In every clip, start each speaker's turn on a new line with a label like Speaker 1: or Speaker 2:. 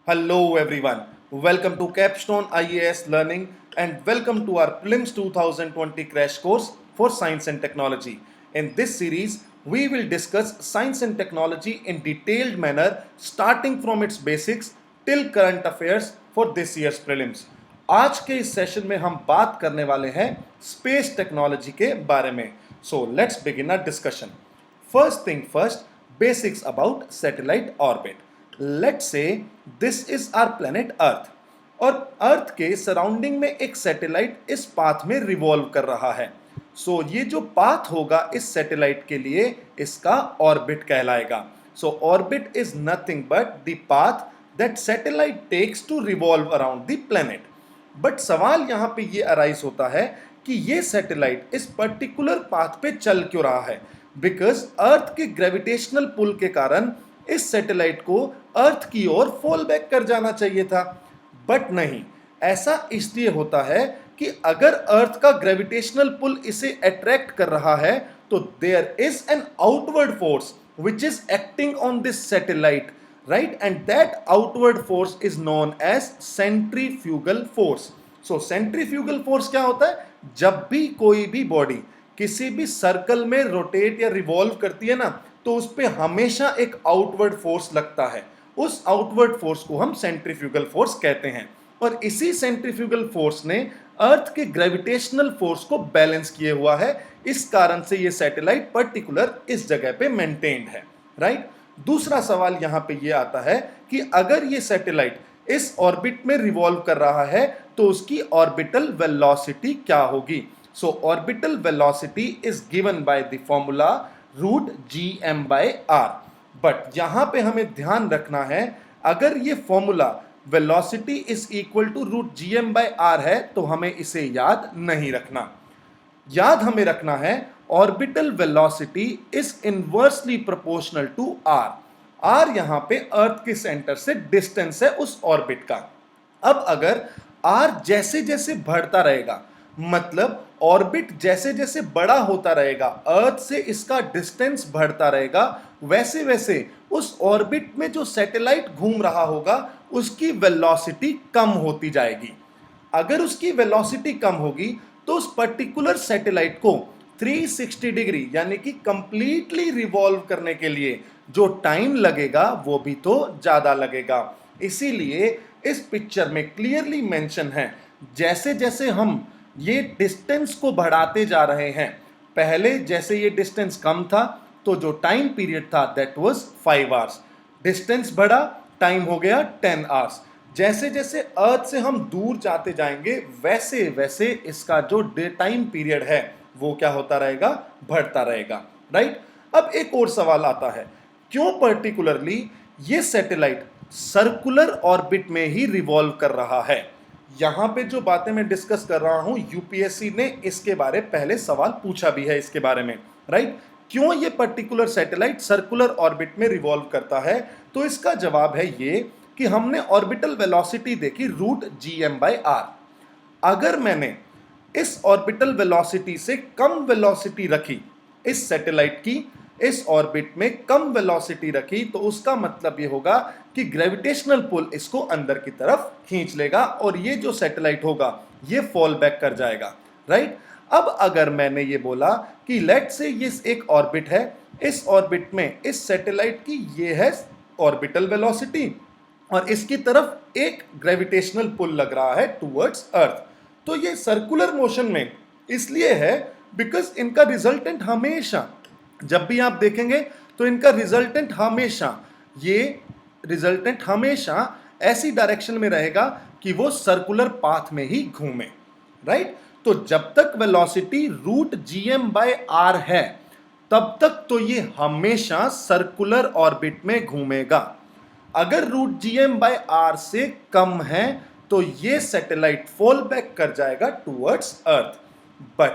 Speaker 1: Hello everyone, welcome to Capstone IAS Learning and welcome to our Prelims 2020 crash course for Science and Technology. In this series, we will discuss science and technology in detailed manner starting from its basics till current affairs for this year's Prelims. आज के इस session में हम बात करने वाले हैं space technology के बारे में. So let's begin our discussion. First thing first, basics about satellite orbit. Let's say this is our planet Earth और अर्थ के सराउंडिंग में एक सैटेलाइट इस पाथ में रिवॉल्व कर रहा है. सो ये जो पाथ होगा इस सैटेलाइट के लिए इसका ऑर्बिट कहलाएगा. So orbit is nothing but the path that satellite takes to revolve around the planet. But सवाल यहाँ पे ये अराइज होता है कि ये सैटेलाइट इस पर्टिकुलर पाथ पे चल क्यों रहा है. बिकॉज अर्थ के ग्रेविटेशनल पुल के कारण इस सैटेलाइट को अर्थ की ओर फॉल बैक कर जाना चाहिए था. बट नहीं, ऐसा इसलिए होता है कि अगर अर्थ का ग्रेविटेशनल पुल इसे अट्रैक्ट कर रहा है तो there is an outward force which is acting on this satellite, right, and that outward force is known as centrifugal force. So centrifugal force क्या होता है? जब भी कोई भी बॉडी किसी भी सर्कल में रोटेट या रिवॉल्व करती है ना, तो उस पर हमेशा एक आउटवर्ड फोर्स लगता है. उस आउटवर्ड फोर्स को हम सेंट्रीफ्यूगल फोर्स कहते हैं. और इसी सेंट्रीफ्यूगल फोर्स ने अर्थ के ग्रेविटेशनल फोर्स को बैलेंस किए हुआ है. इस कारण से ये सैटेलाइट पर्टिकुलर इस जगह पे मेंटेन्ड है, राइट. दूसरा सवाल यहां पे ये आता है कि अगर ये सैटेलाइट इस ऑर्बिट में रिवॉल्व कर रहा है तो उसकी ऑर्बिटल वेलोसिटी क्या होगी. So orbital velocity is given by the formula root gm/r. But यहां पे हमें ध्यान रखना है, अगर ये formula velocity is equal to root gm/r है तो हमें इसे याद नहीं रखना. याद हमें रखना है orbital velocity is inversely proportional to r. r यहां पे अर्थ के सेंटर से डिस्टेंस है उस ऑर्बिट का. अब अगर r जैसे जैसे बढ़ता रहेगा, मतलब ऑर्बिट जैसे जैसे बड़ा होता रहेगा, अर्थ से इसका डिस्टेंस बढ़ता रहेगा, वैसे वैसे उस ऑर्बिट में जो सैटेलाइट घूम रहा होगा उसकी वेलोसिटी कम होती जाएगी. अगर उसकी वेलोसिटी कम होगी तो उस पर्टिकुलर सैटेलाइट को 360 डिग्री यानी कि कंप्लीटली रिवॉल्व करने के लिए जो टाइम लगेगा वो भी तो ज्यादा लगेगा. इसीलिए इस पिक्चर में क्लियरली मेंशन है, जैसे जैसे हम ये डिस्टेंस को बढ़ाते जा रहे हैं, पहले जैसे ये डिस्टेंस कम था तो जो टाइम पीरियड था दैट वाज 5 आवर्स. डिस्टेंस बढ़ा, टाइम हो गया 10 आवर्स. जैसे जैसे अर्थ से हम दूर जाते जाएंगे वैसे वैसे इसका जो टाइम पीरियड है वो क्या होता रहेगा? बढ़ता रहेगा, राइट. अब एक और सवाल आता है, क्यों पर्टिकुलरली ये सैटेलाइट सर्कुलर ऑर्बिट में ही रिवॉल्व कर रहा है. यहां पे जो बातें मैं डिस्कस कर रहा हूं, यूपीएससी ने इसके बारे पहले सवाल पूछा भी है इसके बारे में, राइट. क्यों ये पर्टिकुलर सैटेलाइट सर्कुलर ऑर्बिट में रिवॉल्व करता है? तो इसका जवाब है ये कि हमने ऑर्बिटल वेलोसिटी देखी रूट gm/r. अगर मैंने इस ऑर्बिटल वेलोसिटी से कम वेलोसिटी रखी, इस सैटेलाइट की इस ऑर्बिट में कम वेलोसिटी रखी, तो उसका मतलब ये होगा कि ग्रेविटेशनल पुल इसको अंदर की तरफ खींच लेगा और ये जो सैटेलाइट होगा ये फॉल बैक कर जाएगा, राइट. अब अगर मैंने ये बोला कि लेट से ये एक ऑर्बिट है, इस ऑर्बिट में इस सैटेलाइट की ये है ऑर्बिटल वेलोसिटी और इसकी तरफ एक ग्रेविटेशनल पुल लग रहा है टुवर्ड्स अर्थ, तो ये सर्कुलर मोशन में इसलिए है बिकॉज इनका रिजल्टेंट हमेशा, जब भी आप देखेंगे तो इनका रिजल्टेंट हमेशा ऐसी डायरेक्शन में रहेगा कि वो सर्कुलर पाथ में ही घूमे, राइट. तो जब तक वेलोसिटी रूट gm/r है तब तक तो ये हमेशा सर्कुलर ऑर्बिट में घूमेगा. अगर रूट gm/r से कम है तो ये सैटेलाइट फॉल बैक कर जाएगा towards earth. But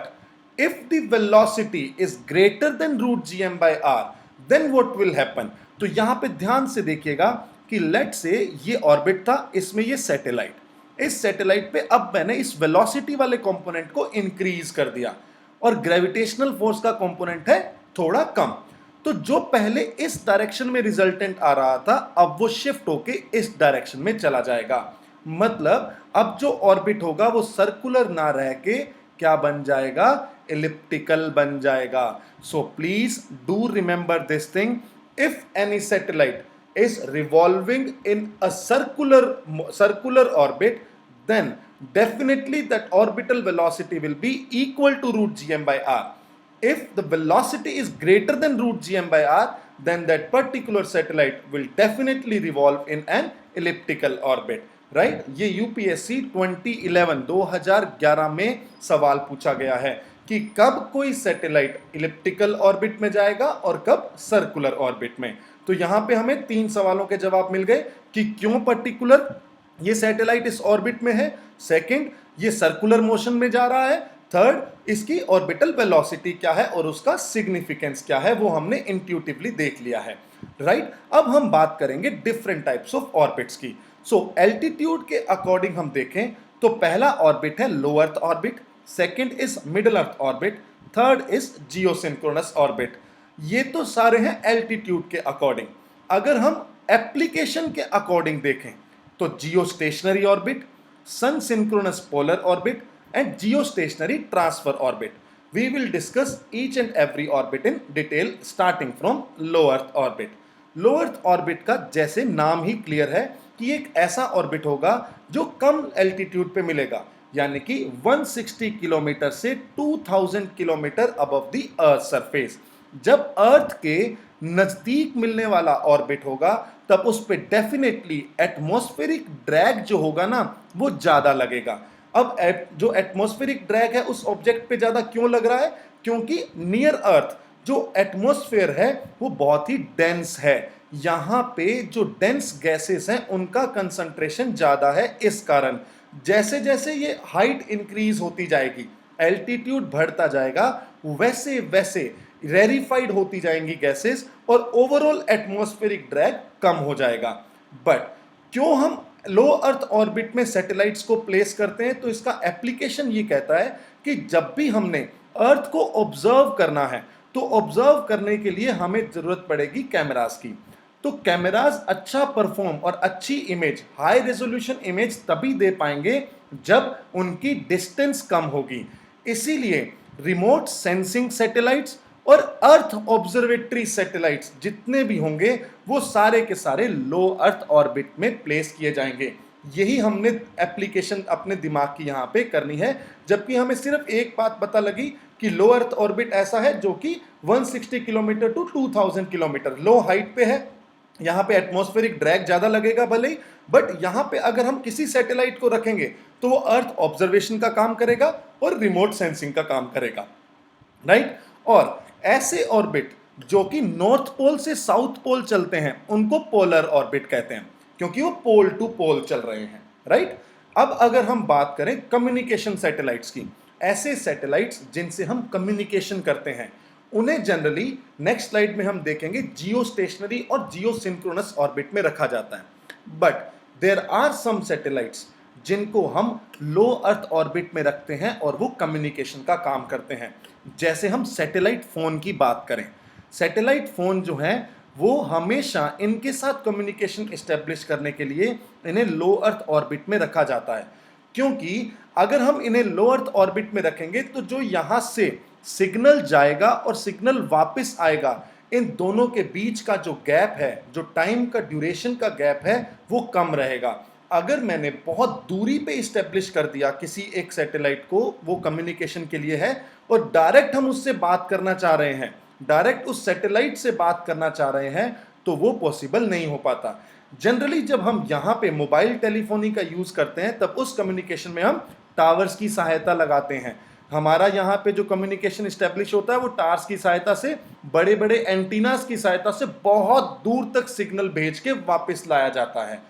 Speaker 1: if the velocity is greater than root gm/r then what will happen? तो यहां पे ध्यान से देखिएगा कि लेट से ये ऑर्बिट था, इसमें ये सैटेलाइट, इस सैटेलाइट पे अब मैंने इस वेलोसिटी वाले कंपोनेंट को इंक्रीज कर दिया और ग्रेविटेशनल फोर्स का कंपोनेंट है थोड़ा कम, तो जो पहले इस डायरेक्शन में रिजल्टेंट आ रहा था अब वो शिफ्ट होके इस डायरेक्शन में चला जाएगा। मतलब अब जो ऑर्बिट होगा वो सर्कुलर ना रह के क्या बन जाएगा, इलिप्टिकल बन जाएगा। So please do remember this thing, if any satellite is revolving in a circular orbit, then definitely that orbital velocity will be equal to root gm by r. If the velocity is greater than root gm by r, then that particular satellite will definitely revolve in an elliptical orbit. Right ये UPSC 2011 में सवाल पूछा गया है कि कब कोई satellite elliptical orbit में जाएगा और कब सर्कुलर ऑर्बिट में। तो यहां पे हमें 3 सवालों के जवाब मिल गए कि क्यों पर्टिकुलर ये सैटेलाइट इस ऑर्बिट में है, सेकंड ये सर्कुलर मोशन में जा रहा है, थर्ड इसकी ऑर्बिटल वेलोसिटी क्या है और उसका सिग्निफिकेंस क्या है, वो हमने इंट्यूटिवली देख लिया है। राइट अब हम बात करेंगे डिफरेंट टाइप्स ऑफ ऑर्बिट्स की। सो एल्टीट्यूड के अकॉर्डिंग हम देखें तो पहला ऑर्बिट है low earth orbit, second is middle earth orbit, third is geosynchronous orbit. ये तो सारे हैं एल्टीट्यूड के अकॉर्डिंग। अगर हम एप्लीकेशन के अकॉर्डिंग देखें तो geostationary orbit, sun synchronous polar orbit and geostationary transfer orbit. We will discuss each and every orbit in detail starting from low earth orbit. Low earth orbit का जैसे नाम ही clear है कि एक ऐसा ऑर्बिट होगा जो कम एल्टीट्यूड पे मिलेगा, यानी कि 160 किलोमीटर से 2000 kilometre above the earth surface. जब अर्थ के नजदीक मिलने वाला ऑर्बिट होगा तब उस पे डेफिनेटली एटमॉस्फेरिक ड्रैग जो होगा ना वो ज्यादा लगेगा। अब जो एटमॉस्फेरिक ड्रैग है उस ऑब्जेक्ट पे ज्यादा क्यों लग रहा है, क्योंकि नियर अर्थ जो एटमॉस्फेयर है वो बहुत ही डेंस है। यहां पे जो डेंस गैसेस हैं उनका कंसंट्रेशन ज्यादा है। इस कारण जैसे जैसे ये हाइट इंक्रीज होती जाएगी, एल्टीट्यूड बढ़ता जाएगा, वैसे वैसे रेरिफाइड होती जाएंगी गैसेस और ओवरऑल एटमॉस्फेरिक ड्रैग कम हो जाएगा। बट क्यों हम लो अर्थ ऑर्बिट में सैटेलाइट्स को प्लेस करते हैं, तो इसका एप्लीकेशन ये कहता है कि जब भी हमने अर्थ को ऑब्जर्व करना है तो ऑब्जर्व करने के लिए हमें जरूरत पड़ेगी कैमरास की। तो कैमरास अच्छा परफॉर्म और अच्छी इमेज, हाई रेजोल्यूशन इमेज तभी दे पाएंगे जब उनकी डिस्टेंस कम होगी। इसीलिए रिमोट सेंसिंग सैटेलाइट्स और अर्थ ऑब्जर्वेटरी सैटेलाइट्स जितने भी होंगे वो सारे के सारे लो अर्थ ऑर्बिट में प्लेस किए जाएंगे। यही हमने एप्लीकेशन अपने दिमाग की यहाँ पे करनी है, जबकि हमें सिर्फ एक बात पता लगी कि लो अर्थ ऑर्बिट ऐसा है जो कि 160 kilometre to 2000 kilometre low height पे है। यहाँ पे एटमॉस्फेरिक ड्रैग ज्यादा लगेगा भले ही, बट यहाँ पे अगर हम किसी सैटेलाइट को रखेंगे तो वो अर्थ ऑब्जर्वेशन का काम करेगा और रिमोट सेंसिंग का काम करेगा। राइट और ऐसे ऑर्बिट जो कि नॉर्थ पोल से साउथ पोल चलते हैं उनको पोलर ऑर्बिट कहते हैं, क्योंकि वो पोल टू पोल चल रहे हैं। राइट अब अगर हम बात करें कम्युनिकेशन सैटेलाइट्स की, ऐसे सैटेलाइट्स जिनसे हम कम्युनिकेशन करते हैं उन्हें जनरली नेक्स्ट स्लाइड में हम देखेंगे जियोस्टेशनरी और जियोसिंक्रोनस ऑर्बिट में रखा जाता है। But there are some satellites जिनको हम लो अर्थ ऑर्बिट में रखते हैं और वो कम्युनिकेशन का काम करते हैं। जैसे हम सैटेलाइट फोन की बात करें, सैटेलाइट फोन जो है वो हमेशा इनके साथ कम्युनिकेशन एस्टेब्लिश करने के लिए इन्हें लो अर्थ ऑर्बिट में रखा जाता है, क्योंकि अगर हम इन्हें लो अर्थ ऑर्बिट में रखेंगे तो जो यहां से सिग्नल जाएगा और सिग्नल वापस आएगा, इन दोनों के बीच का जो गैप है, जो टाइम का ड्यूरेशन का गैप है वो कम रहेगा। अगर मैंने बहुत दूरी पे इस्टेब्लिश कर दिया किसी एक सैटेलाइट को, वो कम्युनिकेशन के लिए है, और डायरेक्ट हम उससे बात करना चाह रहे हैं, डायरेक्ट उस सैटेलाइट से बात करना चाह रहे हैं, तो वो पॉसिबल नहीं हो पाता। जनरली जब हम यहाँ पे मोबाइल टेलीफोनी का यूज करते हैं तब उस कम्युनिकेशन में हम टावर्स की सहायता लगाते हैं। हमारा यहाँ पे जो कम्युनिकेशन इस्टेब्लिश होता है वो टावर्स की सहायता से, बड़े बड़े एंटीनास की सहायता से बहुत दूर तक सिग्नल भेज के वापस लाया जाता है।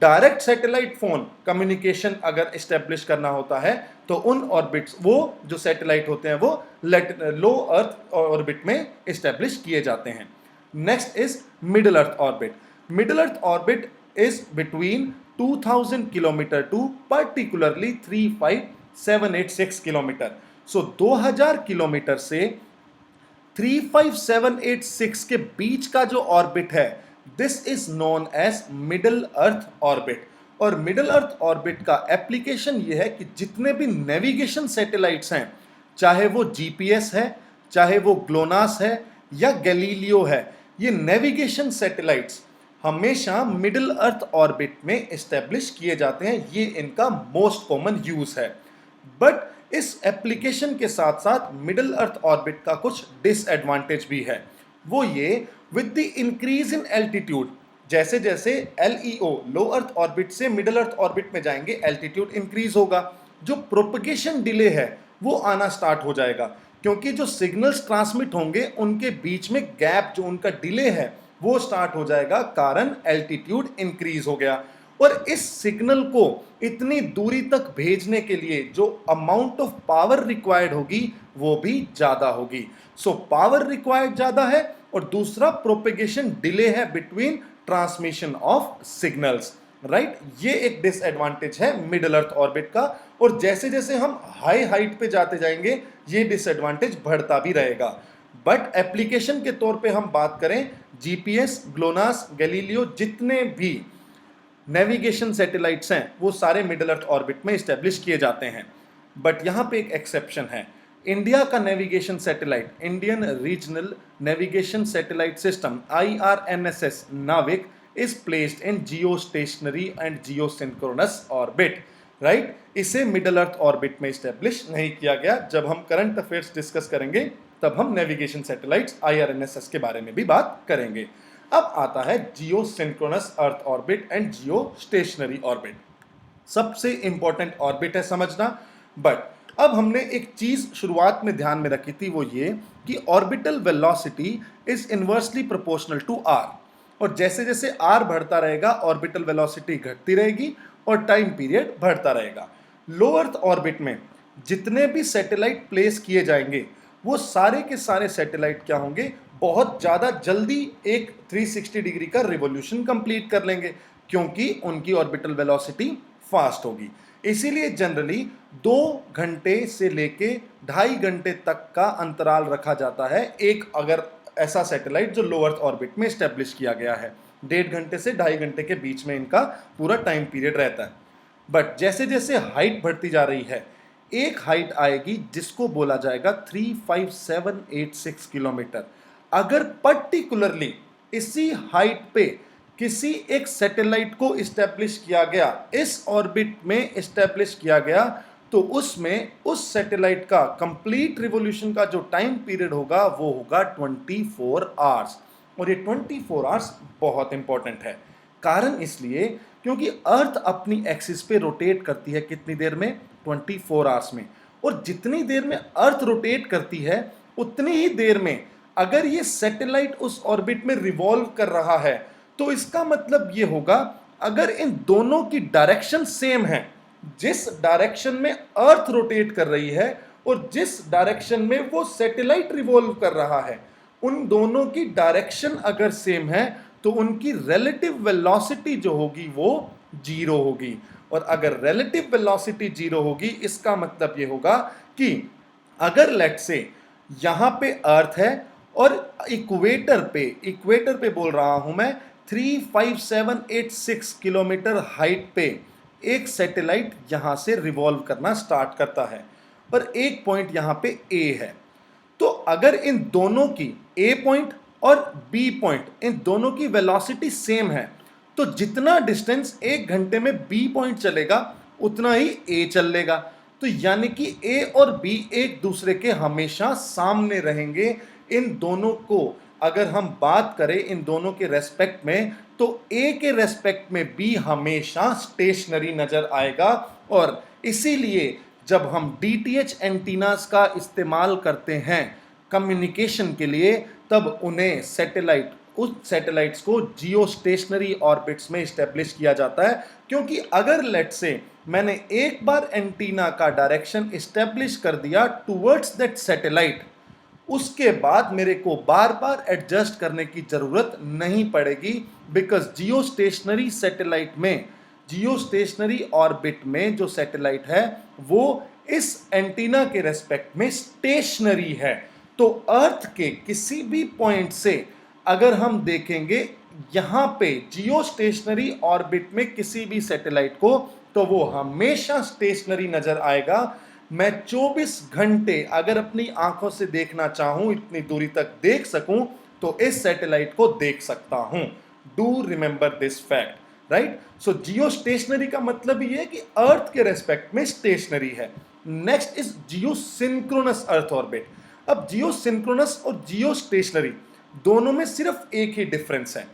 Speaker 1: डायरेक्ट सैटेलाइट फोन कम्युनिकेशन अगर इस्टेब्लिश करना होता है तो उन ऑर्बिट्स, वो जो सैटेलाइट होते हैं वो लो अर्थ ऑर्बिट में इस्टेब्लिश किए जाते हैं। Next is middle earth orbit. Middle earth orbit is between 2000 kilometre to particularly 35786 kilometre. So 2000 kilometre से 35786 के बीच का जो ऑर्बिट है, this is known as middle earth orbit. और मिडल अर्थ ऑर्बिट का एप्लीकेशन यह है कि जितने भी नेविगेशन सैटेलाइट्स हैं, चाहे वो जीपीएस है, चाहे वो ग्लोनास है या गैलीलियो है, ये नेविगेशन सैटेलाइट्स हमेशा मिडिल अर्थ ऑर्बिट में एस्टेब्लिश किए जाते हैं। ये इनका मोस्ट कॉमन यूज है। बट इस एप्लीकेशन के साथ साथ मिडिल अर्थ ऑर्बिट का कुछ डिसएडवांटेज भी है। वो ये, with the increase in altitude, जैसे जैसे एलईओ लो अर्थ ऑर्बिट से मिडिल अर्थ ऑर्बिट में जाएंगे, एल्टीट्यूड इंक्रीज होगा, जो प्रोपगेशन डिले है वो आना स्टार्ट हो जाएगा, क्योंकि जो सिग्नल्स ट्रांसमिट होंगे उनके बीच में गैप, जो उनका डिले है वो स्टार्ट हो जाएगा, कारण एल्टीट्यूड इंक्रीज हो गया। और इस सिग्नल को इतनी दूरी तक भेजने के लिए जो अमाउंट ऑफ पावर रिक्वायर्ड होगी वो भी ज्यादा होगी। सो पावर रिक्वायर्ड ज्यादा है और दूसरा प्रोपेगेशन डिले है between transmission of signals, right. ये एक डिसएडवांटेज है मिडिल अर्थ ऑर्बिट का। और जैसे जैसे हम हाई हाइट पे जाते जाएंगे ये डिसएडवांटेज बढ़ता भी रहेगा। बट एप्लीकेशन के तौर पे हम बात करें, जीपीएस, ग्लोनास, गैलीलियो, जितने भी नेविगेशन सैटेलाइट्स हैं वो सारे मिडिल अर्थ ऑर्बिट में एस्टेब्लिश किए जाते हैं। बट यहाँ पे एक एक्सेप्शन है। इंडिया का navigation satellite, Indian regional navigation satellite system IRNSS नाविक, is placed in geostationary and geosynchronous orbit, right. इसे मिडिल अर्थ ऑर्बिट में एस्टेब्लिश नहीं किया गया। जब हम करंट अफेयर्स डिस्कस करेंगे तब हम नेविगेशन सैटेलाइट्स IRNSS के बारे में भी बात करेंगे। अब आता है geosynchronous earth orbit and geostationary orbit. सबसे इंपॉर्टेंट ऑर्बिट है समझना। बट अब हमने एक चीज शुरुआत में ध्यान में रखी थी, वो ये कि orbital velocity is inversely proportional to r, और जैसे जैसे r बढ़ता रहेगा ऑर्बिटल वेलोसिटी घटती रहेगी और टाइम पीरियड बढ़ता रहेगा। लो अर्थ ऑर्बिट में जितने भी सैटेलाइट प्लेस किए जाएंगे वो सारे के सारे सैटेलाइट क्या होंगे, बहुत ज़्यादा जल्दी एक 360 डिग्री का रिवॉल्यूशन कंप्लीट कर लेंगे, क्योंकि उनकी ऑर्बिटल वेलोसिटी फास्ट होगी। इसीलिए जनरली 2 घंटे से लेके 2.5 घंटे तक का अंतराल रखा जाता है एक अगर ऐसा सैटेलाइट जो लो अर्थ ऑर्बिट में एस्टेब्लिश किया गया है। 1.5 घंटे से 2.5 घंटे के बीच में इनका पूरा टाइम पीरियड रहता है। बट जैसे जैसे हाइट बढ़ती जा रही है, एक हाइट आएगी जिसको बोला जाएगा 35786 किलोमीटर। अगर पर्टिकुलरली इसी हाइट पे किसी एक सैटेलाइट को इस्टेब्लिश किया गया, इस ऑर्बिट में इस्टेब्लिश किया गया, तो उसमें उस सैटेलाइट का कंप्लीट रिवॉल्यूशन का जो टाइम पीरियड होगा वो होगा 24 आवर्स। और ये 24 आवर्स बहुत इंपॉर्टेंट है। कारण इसलिए क्योंकि अर्थ अपनी एक्सिस पे रोटेट करती है कितनी देर में, 24 आवर्स में। और जितनी देर में अर्थ रोटेट करती है उतनी ही देर में अगर ये सैटेलाइट उस ऑर्बिट में रिवॉल्व कर रहा है, तो इसका मतलब ये होगा अगर इन दोनों की डायरेक्शन सेम है, जिस डायरेक्शन में अर्थ रोटेट कर रही है और जिस डायरेक्शन में वो सैटेलाइट रिवॉल्व कर रहा है, उन दोनों की डायरेक्शन अगर सेम है तो उनकी रिलेटिव वेलोसिटी जो होगी वो 0 होगी। और अगर रिलेटिव वेलोसिटी 0 होगी इसका मतलब ये होगा कि अगर लेट से यहां पे अर्थ है और इक्वेटर पे बोल रहा हूं मैं 35786 किलोमीटर हाइट पे एक सैटेलाइट यहां से रिवॉल्व करना स्टार्ट करता है और एक पॉइंट यहां पे ए है, तो अगर इन दोनों की ए पॉइंट और बी पॉइंट, इन दोनों की वेलोसिटी सेम है, तो जितना डिस्टेंस 1 घंटे में बी पॉइंट चलेगा उतना ही ए चलेगा। तो यानी कि ए और बी एक दूसरे के हमेशा सामने रहेंगे। इन दोनों को अगर हम बात करें इन दोनों के रेस्पेक्ट में, तो ए के रेस्पेक्ट में बी हमेशा स्टेशनरी नजर आएगा। और इसीलिए जब हम डीटीएच एंटीनास का इस्तेमाल करते हैं कम्युनिकेशन के लिए, तब उन्हें उस सैटेलाइट्स को जियोस्टेशनरी ऑर्बिट्स में इस्टेब्लिश किया जाता है। क्योंकि अगर लेट से मैंने एक बार एंटीना का डायरेक्शन इस्टेब्लिश कर दिया टुवर्ड्स दैट सैटेलाइट, उसके बाद मेरे को बार बार एडजस्ट करने की जरूरत नहीं पड़ेगी, बिकॉज जियोस्टेशनरी सैटेलाइट में, जियोस्टेशनरी ऑर्बिट में जो सैटेलाइट है वो इस एंटीना के रेस्पेक्ट में स्टेशनरी है। तो अर्थ के किसी भी पॉइंट से अगर हम देखेंगे यहां पे जियो स्टेशनरी ऑर्बिट में किसी भी सैटेलाइट को, तो वो हमेशा स्टेशनरी नजर आएगा। मैं 24 घंटे अगर अपनी आंखों से देखना चाहूं, इतनी दूरी तक देख सकूं, तो इस सैटेलाइट को देख सकता हूं। Do remember this fact, right? So Jio stationery का मतलब ये है कि अर्थ के रेस्पेक्ट में स्टेशनरी है। Next is Jio synchronous earth orbit. अब जियो सिंक्रोनस और जियो स्टेशनरी दोनों में सिर्फ एक ही डिफरेंस है।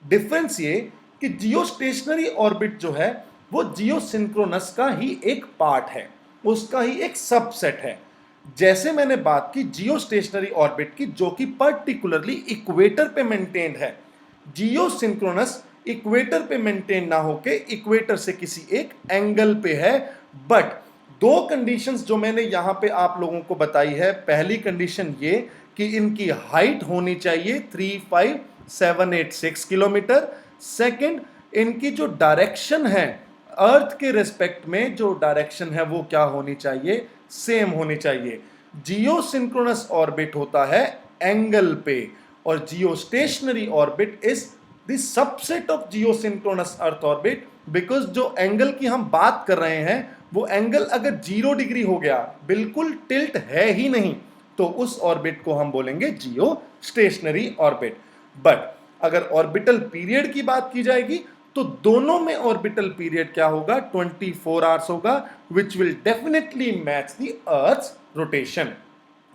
Speaker 1: डिफरेंस ये कि जियो स्टेशनरी ऑर्बिट जो है वो जियो सिंक्रोनस का ही एक पार्ट है, उसका ही एक सबसेट है। जैसे मैंने बात की जियो स्टेशनरी ऑर्बिट की, जो कि पर्टिकुलरली इक्वेटर पे मेंटेन्ड है। जियो सिंक्रोनस इक्वेटर पे मेंटेन ना होके इक्वेटर से किसी एक एंगल पे है। बट दो कंडीशंस जो मैंने यहां पे आप लोगों को बताई है, पहली कंडीशन ये कि इनकी हाइट होनी चाहिए 35786 किलोमीटर। सेकंड, इनकी जो डायरेक्शन है अर्थ के रिस्पेक्ट में, जो डायरेक्शन है वो क्या होनी चाहिए, सेम होनी चाहिए। जियो सिंक्रोनस ऑर्बिट होता है एंगल पे और जियो stationery orbit is the subset of Jio synchronous earth orbit. Because जो एंगल की हम बात कर रहे हैं वो एंगल अगर 0 डिग्री हो गया, बिल्कुल टिल्ट है ही नहीं, तो उस ऑर्बिट को हम बोलेंगे जियो स्टेशनरी ऑर्बिट। बट अगर ऑर्बिटल पीरियड की बात की जाएगी तो दोनों में ऑर्बिटल पीरियड क्या होगा, 24 आवर्स होगा, which will definitely match the earth's rotation,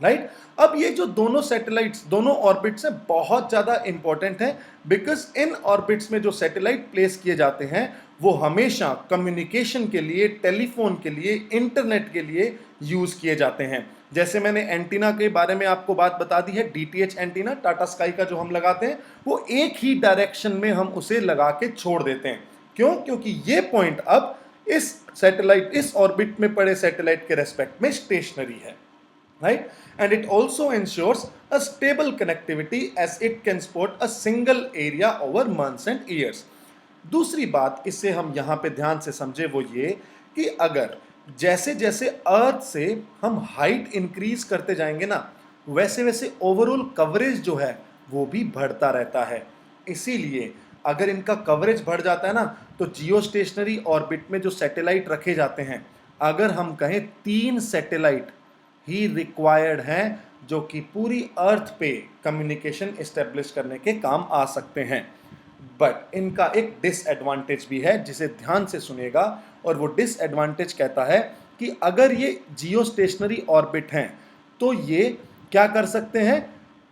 Speaker 1: right? अब ये जो दोनों सैटेलाइट्स, दोनों ऑर्बिट्स हैं, बहुत ज्यादा इंपॉर्टेंट है। बिकॉज इन ऑर्बिट्स में जो सैटेलाइट प्लेस किए जाते हैं वो हमेशा कम्युनिकेशन के लिए, टेलीफोन के लिए, इंटरनेट के लिए यूज किए जाते हैं। जैसे मैंने एंटीना के बारे में आपको बात बता दी है, डीटीएच एंटीना टाटा स्काई का जो हम लगाते हैं, वो एक ही डायरेक्शन में हम उसे लगा के छोड़ देते हैं। क्यों? क्योंकि ये पॉइंट अब इस सैटेलाइट, इस ऑर्बिट में पड़े सैटेलाइट के रेस्पेक्ट में स्टेशनरी है, right? And it also ensures a stable connectivity as it can support a single area over months and years. दूसरी बात इससे हम यहां पे ध्यान से समझे वो ये कि अगर जैसे जैसे अर्थ से हम हाइट इंक्रीज करते जाएंगे ना, वैसे वैसे ओवरऑल कवरेज जो है वो भी बढ़ता रहता है। इसीलिए अगर इनका कवरेज बढ़ जाता है ना, तो जियो स्टेशनरी ऑर्बिट में जो सैटेलाइट रखे जाते हैं, अगर हम कहें 3 सैटेलाइट ही रिक्वायर्ड हैं जो कि पूरी अर्थ पे कम्युनिकेशन एस्टेब्लिश करने के काम आ सकते हैं। बट इनका एक डिसएडवांटेज भी है जिसे ध्यान से सुनेगा, और वो डिसएडवांटेज कहता है कि अगर ये जियो स्टेशनरी ऑर्बिट हैं तो ये क्या कर सकते हैं,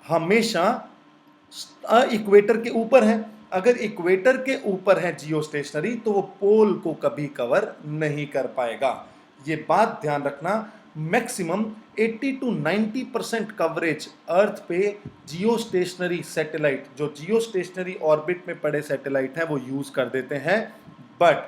Speaker 1: हमेशा इक्वेटर के ऊपर है। अगर इक्वेटर के ऊपर है जियो स्टेशनरी तो वो पोल को कभी कवर नहीं कर पाएगा। ये बात ध्यान रखना। मैक्सिमम 80 to 90% कवरेज अर्थ पे जियो स्टेशनरी सैटेलाइट, जो जियो स्टेशनरी ऑर्बिट में पड़े सैटेलाइट हैं, वो यूज कर देते हैं। बट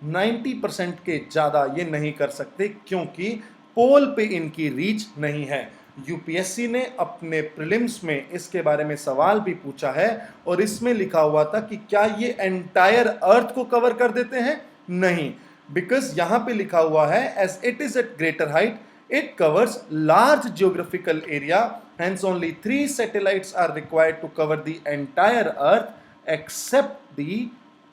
Speaker 1: 90% के ज़्यादा ये नहीं कर सकते क्योंकि पोल पे इनकी रीच नहीं है। यूपीएससी ने अपने प्रीलिम्स में इसके बारे में सवाल भी पूछा है और इसमें लिखा हुआ था कि क्या ये एंटायर अर्थ को कवर कर देते हैं? नहीं, बिकॉज यहां पे लिखा हुआ है as it is at greater height it covers large geographical area, hence only 3 satellites are required to cover the entire earth except the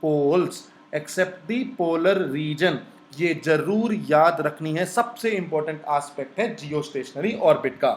Speaker 1: poles, except the polar region। ये जरूर याद रखनी है, सबसे इंपॉर्टेंट एस्पेक्ट है जियो स्टेशनरी ऑर्बिट का।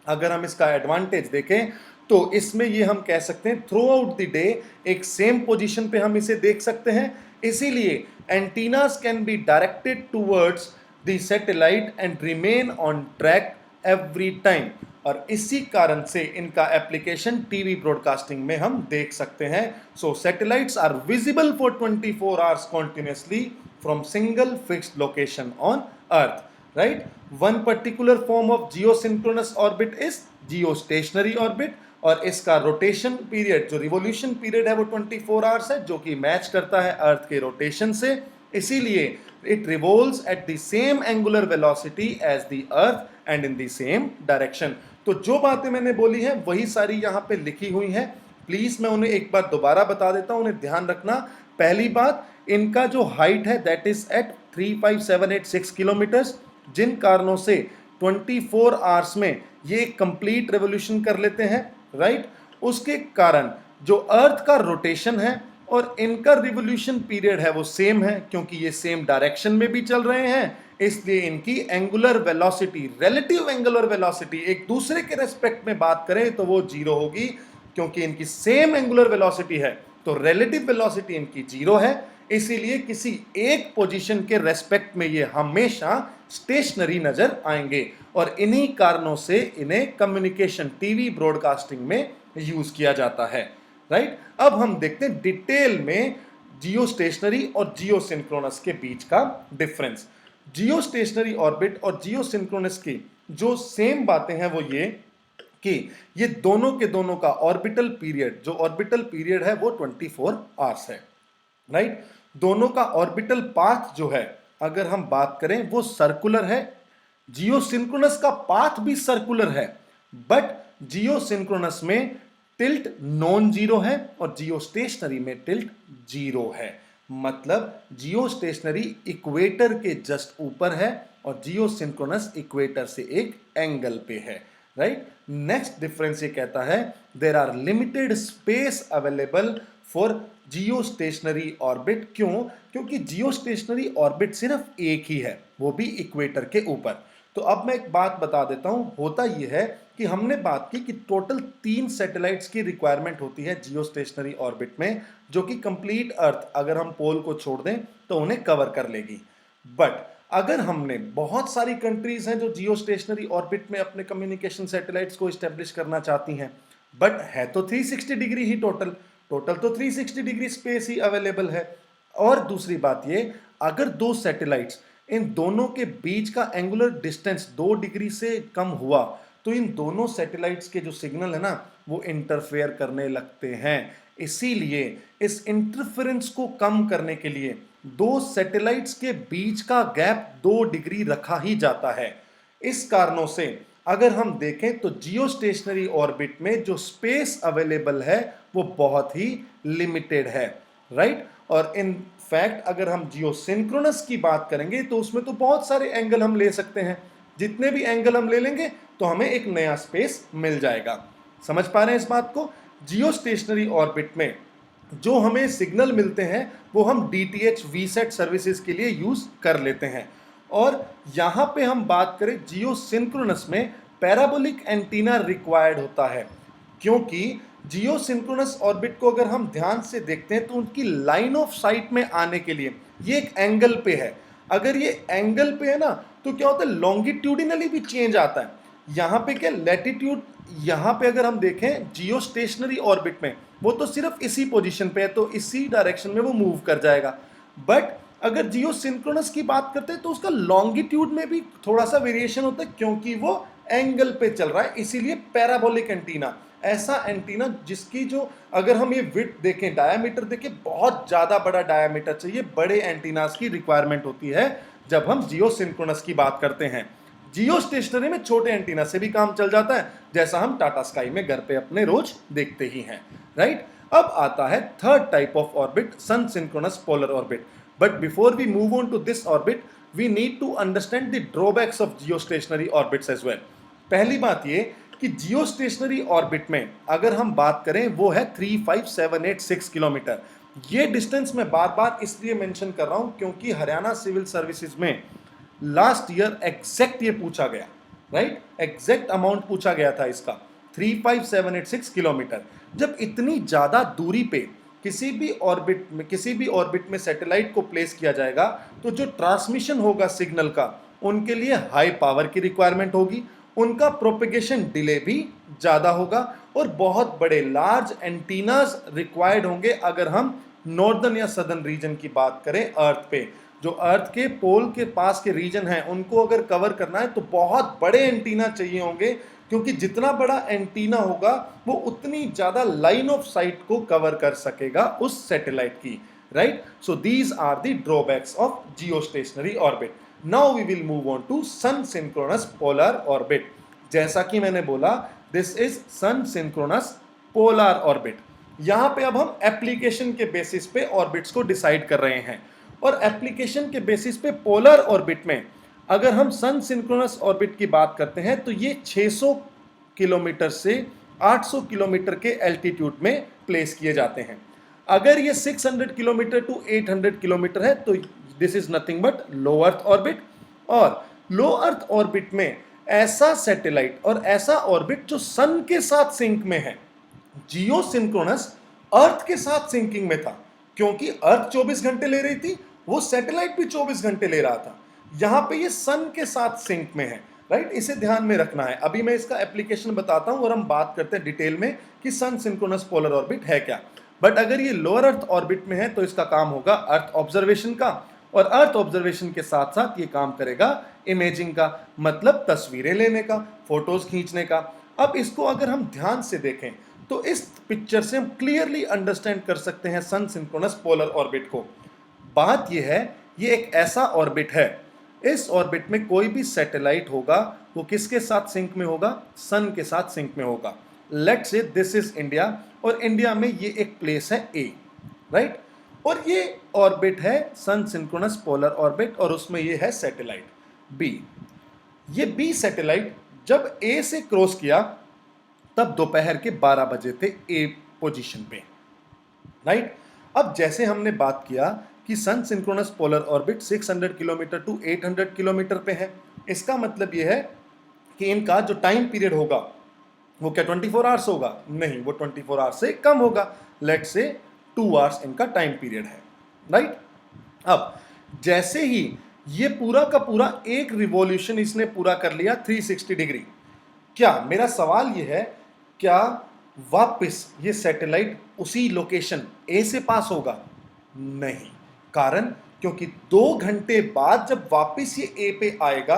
Speaker 1: अगर हम इसका एडवांटेज देखें तो इसमें ये हम कह सकते हैं थ्रू आउट द डे एक सेम पोजीशन पे हम इसे देख सकते हैं। इसीलिए antennas can be directed towards the satellite and remain on track every time। और इसी कारण से इनका एप्लीकेशन टीवी ब्रॉडकास्टिंग में हम देख सकते हैं। So satellites are visible for 24 hours continuously from single fixed location on earth, right? One particular form of geosynchronous orbit is geostationary orbit, और इसका रोटेशन पीरियड, जो रिवोल्यूशन पीरियड है, वो 24 आवर्स है, जो कि मैच करता है अर्थ के रोटेशन से। इसीलिए it revolves at the same angular velocity as the earth and in the same direction। तो जो बातें मैंने बोली हैं वही सारी यहां पे लिखी हुई हैं। प्लीज मैं उन्हें एक बार दोबारा बता देता हूं, उन्हें ध्यान रखना। पहली बात, इनका जो हाइट है दैट इज एट 35786 किलोमीटर, जिन कारणों से 24 आवर्स में ये कंप्लीट रेवोल्यूशन कर लेते हैं, राइट। उसके कारण जो अर्थ का रोटेशन है और इनका रिवोल्यूशन पीरियड है वो सेम है, क्योंकि ये सेम डायरेक्शन में भी चल रहे हैं, इसलिए इनकी angular velocity, relative angular velocity एक दूसरे के रेस्पेक्ट में बात करें तो वो जीरो होगी, क्योंकि इनकी सेम एंगुलर वेलोसिटी है तो रिलेटिव वेलोसिटी इनकी जीरो है। इसीलिए किसी एक पोजीशन के रेस्पेक्ट में ये हमेशा स्टेशनरी नजर आएंगे और इन्हीं कारणों से इन्हें कम्युनिकेशन, टीवी ब्रॉडकास्टिंग में यूज किया जाता है, राइट। अब हम देखते हैं डिटेल में जियोस्टेशनरी और जियोसिंक्रोनस के बीच का डिफरेंस। जियोस्टेशनरी ऑर्बिट और जियोसिंक्रोनस की जो सेम बातें हैं वो ये कि ये दोनों के दोनों का ऑर्बिटल पीरियड, जो ऑर्बिटल पीरियड है वो 24 आवर्स है, राइट। दोनों का ऑर्बिटल पाथ जो है अगर हम बात करें वो सर्कुलर है। जियोसिंक्रोनस का पाथ भी सर्कुलर है, बट जियोसिंक्रोनस में टिल्ट नॉन जीरो है और जियोस्टेशनरी में टिल्ट जीरो है। मतलब जियोस्टेशनरी इक्वेटर के जस्ट ऊपर है और जियोसिंक्रोनस इक्वेटर से एक एंगल पे है, राइट। नेक्स्ट डिफरेंस ये कहता है there are limited space available for geostationary orbit. क्यों? क्योंकि जियोस्टेशनरी ऑर्बिट सिर्फ एक ही है, वो भी इक्वेटर के ऊपर। तो अब मैं एक बात बता देता हूं, होता यह है कि हमने बात की कि टोटल 3 सैटेलाइट्स की रिक्वायरमेंट होती है जियोस्टेशनरी ऑर्बिट में, जो कि कंप्लीट अर्थ अगर हम पोल को छोड़ दें तो उन्हें कवर कर लेगी। बट अगर हमने बहुत सारी कंट्रीज हैं जो जियोस्टेशनरी ऑर्बिट में अपने कम्युनिकेशन सैटेलाइट्स को इस्टेब्लिश करना चाहती हैं, बट है तो 360 डिग्री ही टोटल तो 360 डिग्री स्पेस ही अवेलेबल है। और दूसरी बात ये, अगर 2 सैटेलाइट्स, इन दोनों के बीच का एंगुलर डिस्टेंस 2 डिग्री से कम हुआ तो इन दोनों सैटेलाइट्स के जो सिग्नल है ना वो इंटरफेयर करने लगते हैं। इसीलिए इस इंटरफेरेंस को कम करने के लिए 2 सैटेलाइट्स के बीच का गैप 2 डिग्री रखा ही जाता है। इस कारणों से अगर हम देखें तो जियोस्टेशनरी ऑर्बिट में जो स्पेस अवेलेबल है वो बहुत ही लिमिटेड है, राइट। और इन फैक्ट अगर हम जियोसिंक्रोनस की बात करेंगे तो उसमें तो बहुत सारे एंगल हम ले सकते हैं, जितने भी एंगल हम ले लेंगे तो हमें एक नया स्पेस मिल जाएगा। समझ पा रहे हैं इस बात को? जियोस्टेशनरी ऑर्बिट में जो हमें सिग्नल मिलते हैं वो हम DTH VSAT सर्विसेज के लिए यूज कर लेते हैं। और यहां पे हम बात करें जियोसिंक्रोनस में पैराबोलिक एंटीना रिक्वायर्ड होता है, क्योंकि जियोसिंक्रोनस ऑर्बिट को अगर हम ध्यान से देखते हैं तो उनकी लाइन ऑफ साइट में आने के लिए ये एक एंगल पे है। अगर ये एंगल पे है ना तो क्या होता है, लॉन्गिट्यूडिनली भी चेंज आता है। यहाँ पे क्या लैटिट्यूड, यहाँ पे अगर हम देखें जियोस्टेशनरी ऑर्बिट में वो तो सिर्फ इसी पोजीशन पे है तो इसी डायरेक्शन में वो मूव कर जाएगा। बट अगर जियोसिंक्रोनस की बात करते हैं तो उसका लॉन्गिट्यूड में भी थोड़ा सा वेरिएशन होता है, क्योंकि वो एंगल पे चल रहा है। इसीलिए पैराबोलिक एंटीना, ऐसा एंटीना जिसकी जो अगर हम ये विड्थ देखें, डायामीटर देखें, बहुत ज्यादा बड़ा डायामीटर चाहिए, बड़े एंटीनास की रिक्वायरमेंट होती है जब हम जियोसिंक्रोनस की बात करते हैं। जियोस्टेशनरी में छोटे एंटीना से भी काम चल जाता है, जैसा हम टाटा स्काई में घर पे अपने रोज देखते ही हैं, राइट। अब आता है third type of orbit, sun synchronous polar orbit. But before we move on to this orbit we need to understand the drawbacks of geostationary orbits as well. पहली बात ये कि जियोस्टेशनरी ऑर्बिट में अगर हम बात करें वो है 35786 किलोमीटर। ये डिस्टेंस मैं बार बार इसलिए मेंशन कर रहा हूं क्योंकि हरियाणा सिविल सर्विसेज में लास्ट ईयर एग्जैक्ट ये पूछा गया, राइट, एग्जैक्ट अमाउंट पूछा गया था इसका, 35786 किलोमीटर। जब इतनी ज्यादा दूरी पे किसी भी ऑर्बिट में सैटेलाइट को प्लेस किया जाएगा तो जो ट्रांसमिशन होगा सिग्नल का, उनके लिए हाई पावर की रिक्वायरमेंट होगी, उनका प्रोपेगेशन डिले भी ज्यादा होगा और बहुत बड़े लार्ज एंटीनास रिक्वायर्ड होंगे। अगर हम नॉर्दर्न या सदर्न रीजन की बात करें अर्थ पे, जो अर्थ के पोल के पास के रीजन हैं उनको अगर कवर करना है तो बहुत बड़े एंटीना चाहिए होंगे, क्योंकि जितना बड़ा एंटीना होगा वो उतनी ज्यादा लाइन ऑफ साइट को कवर कर सकेगा उस सैटेलाइट की, right. So these are the drawbacks of geostationary orbit. Now we will move on to sun synchronous polar orbit. जैसा कि मैंने बोला, this is sun synchronous polar orbit. यहां पे अब हम एप्लीकेशन के बेसिस पे ऑर्बिट्स को डिसाइड कर रहे हैं, और एप्लीकेशन के बेसिस पे पोलर ऑर्बिट में अगर हम सन सिंक्रोनस ऑर्बिट की बात करते हैं तो ये 600 किलोमीटर से 800 किलोमीटर के एल्टीट्यूड में प्लेस किए जाते हैं। अगर ये 600 किलोमीटर टू 800 किलोमीटर है तो this is nothing but low earth orbit. और लो अर्थ ऑर्बिट में ऐसा सैटेलाइट और ऐसा ऑर्बिट जो सन के साथ सिंक में है। जियो सिंक्रोनस अर्थ के साथ सिंकिंग में था, क्योंकि अर्थ 24 घंटे ले रही थी, वो सैटेलाइट भी 24 घंटे ले रहा था। यहां पे ये सन के साथ सिंक में है, राइट। इसे ध्यान में रखना है। अभी मैं इसका एप्लीकेशन बताता हूं और हम बात करते हैं डिटेल में कि सन सिंक्रोनस पोलर ऑर्बिट है क्या। बट अगर ये लोअर अर्थ ऑर्बिट में है तो इसका काम होगा अर्थ ऑब्जर्वेशन का, और अर्थ ऑब्जर्वेशन के साथ साथ ये काम करेगा इमेजिंग का, मतलब तस्वीरें लेने का, फोटोज खींचने का। अब इसको अगर हम ध्यान से देखें तो इस पिक्चर से हम क्लियरली अंडरस्टैंड कर सकते हैं सन सिंक्रोनस पोलर ऑर्बिट को। बात यह है, ये एक ऐसा ऑर्बिट है, इस ऑर्बिट में कोई भी सैटेलाइट होगा वो किसके साथ सिंक में होगा? सन के साथ सिंक में होगा। Let's say this is India, और इंडिया में ये एक प्लेस है ए, राइट। और ये ऑर्बिट है सन सिंक्रोनस पोलर ऑर्बिट, और उसमें ये है सैटेलाइट बी। ये बी सैटेलाइट जब ए से क्रॉस किया तब दोपहर के 12 बजे थे ए पोजीशन पे, राइट। अब जैसे हमने बात किया कि sun synchronous polar orbit 600 kilometre to 800 kilometre पे है, इसका मतलब यह है कि इनका जो टाइम पीरियड होगा वो क्या 24 आवर्स होगा? नहीं, वो 24 आवर्स से कम होगा। लेट्स से 2 आवर्स इनका टाइम पीरियड है, राइट। अब जैसे ही ये पूरा का पूरा एक रिवॉल्यूशन इसने पूरा कर लिया 360 डिग्री, क्या मेरा सवाल ये है, क्या वापस ये सैटेलाइट उसी लोकेशन ए से पास होगा? नहीं, कारण क्योंकि 2 घंटे बाद जब वापस ये ए पे आएगा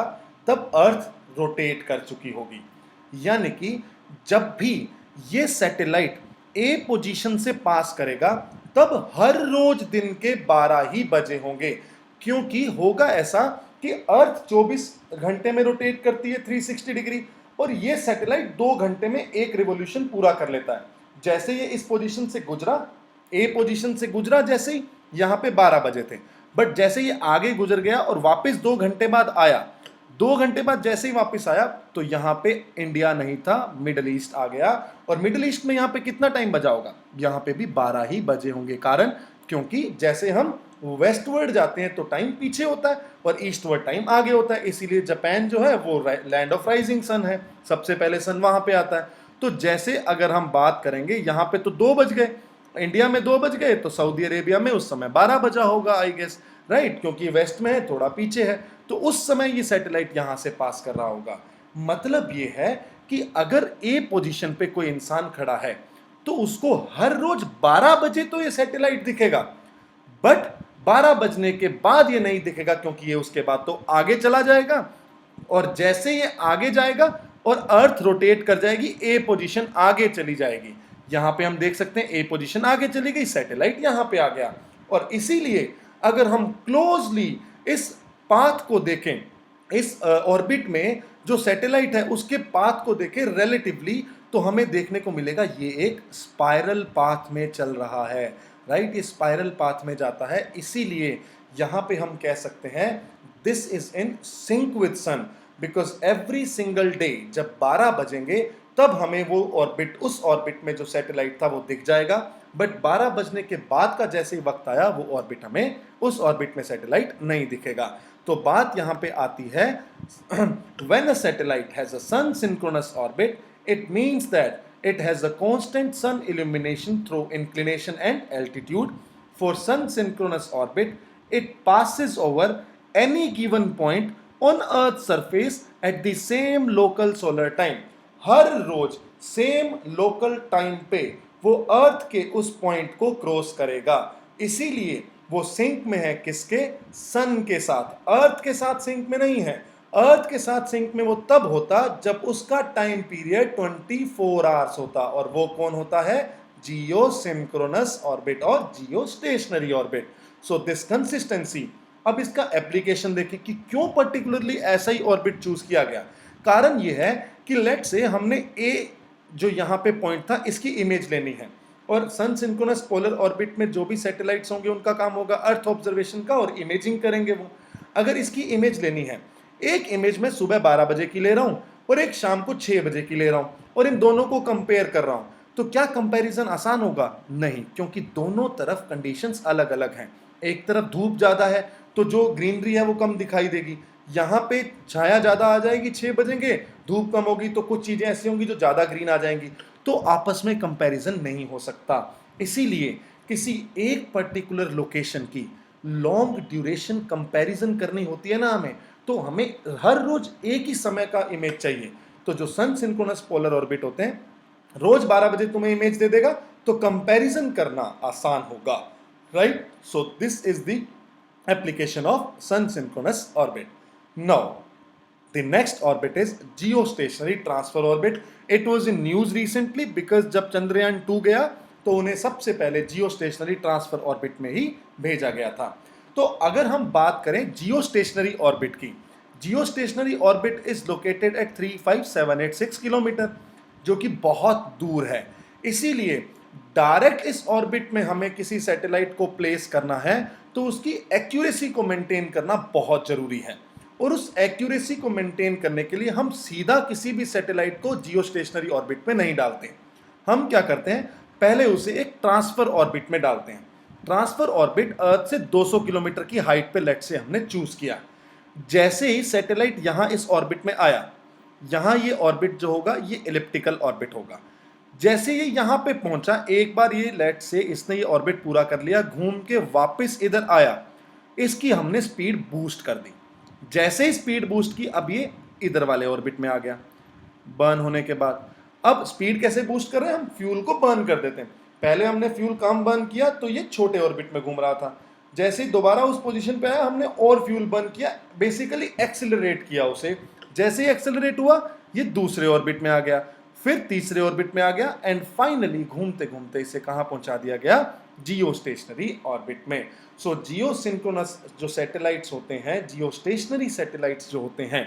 Speaker 1: तब अर्थ रोटेट कर चुकी होगी। यानी कि जब भी ये सैटेलाइट ए पोजीशन से पास करेगा तब हर रोज दिन के 12 ही बजे होंगे, क्योंकि होगा ऐसा कि अर्थ 24 घंटे में रोटेट करती है 360 डिग्री, और ये सैटेलाइट 2 घंटे में एक रिवॉल्यूशन पूरा कर लेता है। जैसे ये इस पोजीशन से गुजरा, ए पोजीशन से गुजरा, जैसे ही यहां पे 12 बजे थे, बट जैसे ये आगे गुजर गया और वापस 2 घंटे बाद आया, 2 घंटे बाद जैसे ही वापस आया तो यहां पे इंडिया नहीं था, मिडिल ईस्ट आ गया। और मिडिल ईस्ट में यहां पे कितना टाइम बजा होगा? यहां पे भी 12 ही बजे होंगे, कारण क्योंकि जैसे हम वेस्टवर्ड जाते हैं तो टाइम पीछे होता है और ईस्टवर्ड टाइम आगे होता है। इसीलिए जापान जो है वो लैंड ऑफ राइजिंग सन है, सबसे पहले सन वहां पे आता है। तो जैसे अगर हम बात करेंगे, यहां पे तो 2 बज गए, इंडिया में 2 बज गए, तो सऊदी अरेबिया में उस समय 12 बजा होगा आई गेस, राइट, क्योंकि वेस्ट में है, थोड़ा पीछे है, तो उस समय ये सैटेलाइट यहां से पास कर रहा होगा। मतलब ये है कि अगर ए पोजीशन पे कोई इंसान खड़ा है तो उसको हर रोज 12 बजे तो ये सैटेलाइट दिखेगा, बट 12 बजने के बाद ये नहीं दिखेगा, क्योंकि ये उसके बाद तो आगे चला जाएगा, और जैसे ये आगे जाएगा और अर्थ रोटेट कर जाएगी, ए पोजीशन आगे चली जाएगी। यहां पे हम देख सकते हैं ए पोजीशन आगे चली गई, सैटेलाइट यहां पे आ गया। और इसीलिए अगर हम क्लोजली इस पाथ को देखें, इस ऑर्बिट में जो सैटेलाइट है उसके पाथ को देखें रिलेटिवली, तो हमें देखने को मिलेगा ये एक स्पाइरल पाथ में चल रहा है, राइट। ये स्पाइरल पाथ में जाता है, इसीलिए यहां पे हम कह सकते हैं this is in sync with sun, because every single day जब 12 बजेंगे तब हमें वो ऑर्बिट, उस ऑर्बिट में जो सैटेलाइट था वो दिख जाएगा। बट 12 बजने के बाद का जैसे ही वक्त आया वो ऑर्बिट, हमें उस ऑर्बिट में सैटेलाइट नहीं दिखेगा। तो बात यहां पे आती है, when a satellite has a sun synchronous orbit, it means that it has a constant sun illumination through inclination and altitude. For sun synchronous orbit, it passes over any given point on Earth's surface at the same local solar time. Her rose same local time पे वो अर्थ के उस point को cross करेगा, इसीलिए वो sink में है किसके? सन के साथ, अर्थ के साथ सिंक में नहीं है। अर्थ के साथ सिंक में वो तब होता जब उसका टाइम पीरियड 24 आवर्स होता, और वो कौन होता है? जियो सिंक्रोनस ऑर्बिट और जियो stationery orbit. So this consistency. अब इसका एप्लीकेशन देखें कि क्यों पर्टिकुलरली ऐसा ही ऑर्बिट चूज किया गया। कारण ये है कि लेट से हमने ए जो यहाँ पे पॉइंट था इसकी इमेज लेनी है, और सन सिंक्रोनस पोलर ऑर्बिट में जो भी सैटेलाइट्स होंगे उनका काम होगा अर्थ ऑब्जर्वेशन का, और इमेजिंग करेंगे वो। अगर इसकी इमेज लेनी है, एक इमेज में सुबह 12 बजे की ले रहा हूं और एक शाम को 6 बजे की ले रहा हूं और इन दोनों को कंपेयर कर रहा हूं, तो क्या कंपैरिजन आसान होगा? नहीं, क्योंकि दोनों तरफ कंडीशंस अलग अलग हैं। एक तरफ धूप ज्यादा है तो जो ग्रीनरी है वो कम दिखाई देगी, यहाँ पे छाया ज्यादा आ जाएगी 6 बजेंगे, धूप कम होगी तो कुछ चीजें ऐसी होंगी जो ज्यादा ग्रीन आ जाएंगी, तो आपस में कंपैरिजन नहीं हो सकता। इसीलिए किसी एक पर्टिकुलर लोकेशन की लॉन्ग ड्यूरेशन कंपैरिजन करनी होती है ना हमें, तो हमें हर रोज एक ही समय का इमेज चाहिए। तो जो सन सिंक्रोनस पोलर ऑर्बिट होते हैं, रोज 12 बजे तुम्हें इमेज दे देगा तो कंपैरिजन करना आसान होगा, right? So this is the application of sun synchronous orbit. Now the next orbit is geostationary transfer orbit. It was in news recently because जब चंद्रयान 2 गया तो उन्हें सबसे पहले जियोस्टेशनरी ट्रांसफर ऑर्बिट में ही भेजा गया था। तो अगर हम बात करें जियोस्टेशनरी ऑर्बिट की, geostationary orbit is located at 35786 kilometre, जो कि बहुत दूर है। इसीलिए डायरेक्ट इस ऑर्बिट में हमें किसी सैटेलाइट को प्लेस करना है तो उसकी एक्यूरेसी को मेंटेन करना बहुत जरूरी है, और उस एक्यूरेसी को मेंटेन करने के लिए हम सीधा किसी भी सैटेलाइट को जियोस्टेशनरी ऑर्बिट में नहीं डालते। हम क्या करते हैं, पहले उसे एक ट्रांसफर ऑर्बिट में डालते हैं। ट्रांसफर ऑर्बिट अर्थ से 200 किलोमीटर की हाइट पे लेट से हमने चूज किया। जैसे ही सैटेलाइट यहां इस ऑर्बिट में आया, यहां ये ऑर्बिट जो होगा ये एलिप्टिकल ऑर्बिट होगा। जैसे ये यहां पे पहुंचा, एक बार ये लेट से इसने ये ऑर्बिट पूरा कर लिया, घूम के वापस इधर आया, इसकी हमने स्पीड बूस्ट कर दी। जैसे ही स्पीड बूस्ट की, अब ये इधर वाले ऑर्बिट में आ गया बर्न होने के बाद। अब स्पीड कैसे बूस्ट कर रहे हैं, हम फ्यूल को बर्न कर देते हैं। पहले हमने फ्यूल कम बर्न किया तो ये छोटे ऑर्बिट में घूम रहा था, जैसे ही दोबारा उस पोजीशन पे आया हमने और फ्यूल बर्न किया, बेसिकली एक्सिलरेट किया उसे। जैसे ही एक्सिलरेट हुआ ये दूसरे ऑर्बिट में आ गया, फिर तीसरे ऑर्बिट में आ गया, एंड फाइनली घूमते घूमते इसे कहां पहुंचा दिया गया, जियोस्टेशनरी ऑर्बिट में। सो जियोसिंक्रोनस जो सैटेलाइट्स होते हैं, जियोस्टेशनरी सैटेलाइट्स जो होते हैं,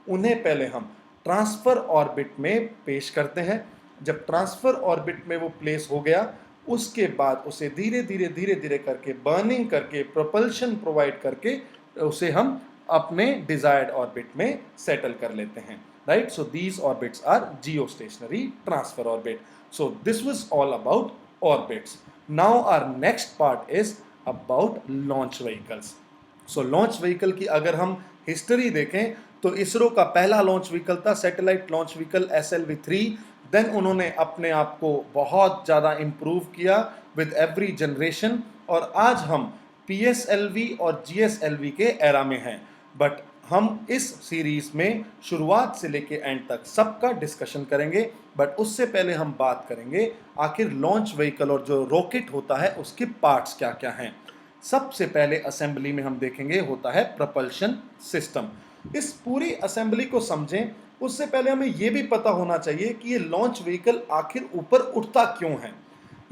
Speaker 1: उन्हें पहले हम ट्रांसफर ऑर्बिट में पेश करते हैं। जब ट्रांसफर ऑर्बिट में वो प्लेस हो गया, उसके बाद उसे धीरे धीरे करके बर्निंग करके, प्रोपल्शन प्रोवाइड करके उसे हम अपने डिजायर्ड ऑर्बिट में सेटल कर लेते हैं, right? So these orbits are geostationary transfer orbit. So this was all about orbits. Now our next part is about launch vehicles. So launch vehicle की अगर हम हिस्ट्री देखें तो इसरो का पहला लॉन्च व्हीकल था satellite launch vehicle SLV-3। Then उन्होंने अपने आप को बहुत ज़्यादा इम्प्रूव किया विद एवरी जनरेशन, और आज हम PSLV और GSLV के एरा में हैं। बट हम इस सीरीज में शुरुआत से लेके एंड तक सबका डिस्कशन करेंगे, बट उससे पहले हम बात करेंगे आखिर लॉन्च व्हीकल और जो रॉकेट होता है उसके पार्ट्स क्या क्या हैं। सबसे पहले असेंबली में हम देखेंगे होता है प्रपल्शन सिस्टम। इस पूरी असेंबली को समझें उससे पहले हमें यह भी पता होना चाहिए कि ये लॉन्च व्हीकल आखिर ऊपर उठता क्यों है।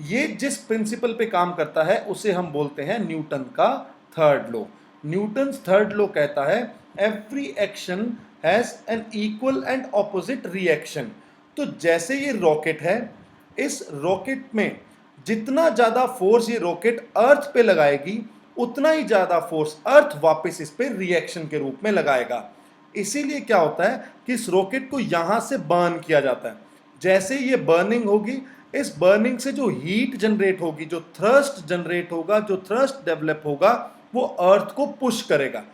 Speaker 1: ये जिस प्रिंसिपल पे काम करता है उसे हम बोलते हैं न्यूटन का third law. Newton's third law कहता है every action has an equal and opposite reaction. तो जैसे ये रॉकेट है, इस रॉकेट में जितना ज्यादा फोर्स ये रॉकेट अर्थ पे लगाएगी, उतना ही ज्यादा फोर्स अर्थ वापस इस पे रिएक्शन के रूप में लगाएगा। इसीलिए क्या होता है कि इस रॉकेट को यहां से बर्न किया जाता है। जैसे ये बर्निंग होगी, इस बर्निंग से जो हीट जनरेट होगी, जो थ्रस्ट जनरेट होगा, जो थ्रस्ट डेवलप होगा, वो अर्थ को पुश करेगा।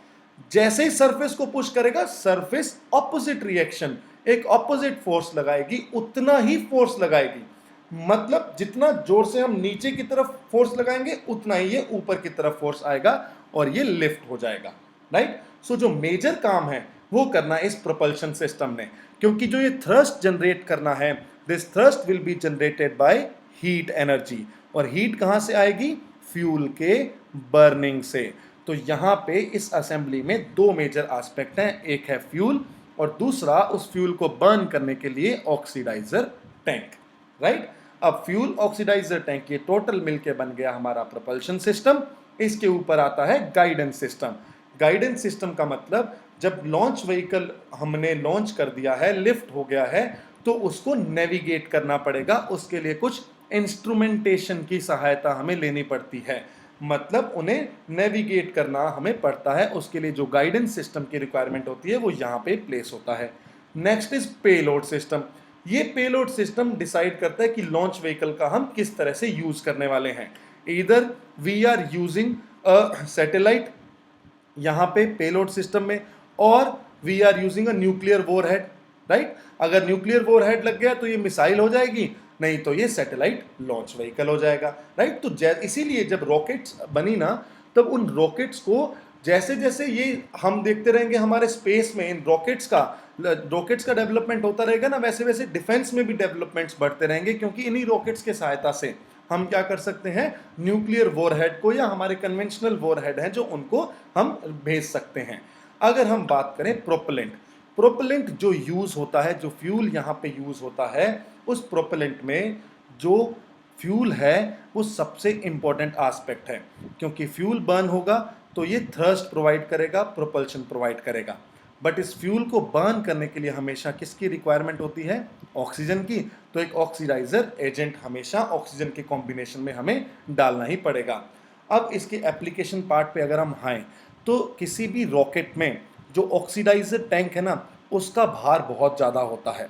Speaker 1: जैसे ही सरफेस को पुश करेगा, सरफेस ऑपोजिट रिएक्शन, एक ऑपोजिट फोर्स लगाएगी, उतना ही फोर्स लगाएगी। मतलब जितना जोर से हम नीचे की तरफ फोर्स लगाएंगे उतना ही ये ऊपर की तरफ फोर्स आएगा और ये लिफ्ट हो जाएगा, राइट? सो जो मेजर काम है वो करना है इस प्रोपल्शन सिस्टम ने, क्योंकि जो ये थ्रस्ट जनरेट करना है, this thrust will be generated by heat energy, और हीट कहां से आएगी, फ्यूल के बर्निंग से। तो यहां पे इस असेंबली में दो मेजर एस्पेक्ट हैं, एक है फ्यूल और दूसरा उस फ्यूल को बर्न करने के लिए ऑक्सीडाइजर टैंक, राइट? अब फ्यूल ऑक्सीडाइजर टैंक ये टोटल मिलके बन गया हमारा प्रोपल्शन सिस्टम। इसके ऊपर आता है गाइडेंस सिस्टम। गाइडेंस सिस्टम का मतलब जब लॉन्च व्हीकल हमने लॉन्च कर दिया है, लिफ्ट हो गया है, तो उसको नेविगेट करना पड़ेगा। उसके लिए कुछ इंस्ट्रूमेंटेशन की सहायता हमें लेनी पड़ती है। मतलब उन्हें नेविगेट करना हमें पड़ता है, उसके लिए जो गाइडेंस सिस्टम की रिक्वायरमेंट होती है वो यहाँ पे प्लेस होता है। Next is payload system. ये पेलोड सिस्टम डिसाइड करता है कि लॉन्च व्हीकल का हम किस तरह से यूज करने वाले हैं। इधर we are using a satellite यहाँ पे पेलोड सिस्टम में, और we are using a nuclear warhead, right. अगर न्यूक्लियर वॉरहेड लग गया तो ये मिसाइल हो जाएगी, नहीं तो ये सैटेलाइट लॉन्च व्हीकल हो जाएगा, राइट। तो इसीलिए जब रॉकेट्स बनी ना, तब उन रॉकेट्स को जैसे जैसे ये हम देखते रहेंगे हमारे स्पेस में इन रॉकेट्स का डेवलपमेंट होता रहेगा ना, वैसे वैसे डिफेंस में भी डेवलपमेंट्स बढ़ते रहेंगे, क्योंकि इन्हीं रॉकेट्स के सहायता से हम क्या कर सकते हैं, न्यूक्लियर वॉरहेड को या हमारे कन्वेंशनल वॉरहेड हैं जो उनको हम भेज सकते हैं। अगर हम बात करें प्रोपेलेंट जो यूज होता है, जो फ्यूल यहाँ पे यूज होता है, उस प्रोपेलेंट में जो फ्यूल है वो सबसे इंपॉर्टेंट एस्पेक्ट है, क्योंकि फ्यूल बर्न होगा तो ये थ्रस्ट प्रोवाइड करेगा, प्रोपल्शन प्रोवाइड करेगा। बट इस फ्यूल को बर्न करने के लिए हमेशा किसकी रिक्वायरमेंट होती है, ऑक्सीजन की। तो एक ऑक्सीडाइजर एजेंट हमेशा ऑक्सीजन के कॉम्बिनेशन में हमें डालना ही पड़ेगा। अब इसके एप्लीकेशन पार्ट पे अगर हम आए तो किसी भी रॉकेट में जो ऑक्सीडाइजर टैंक है ना, उसका भार बहुत ज़्यादा होता है,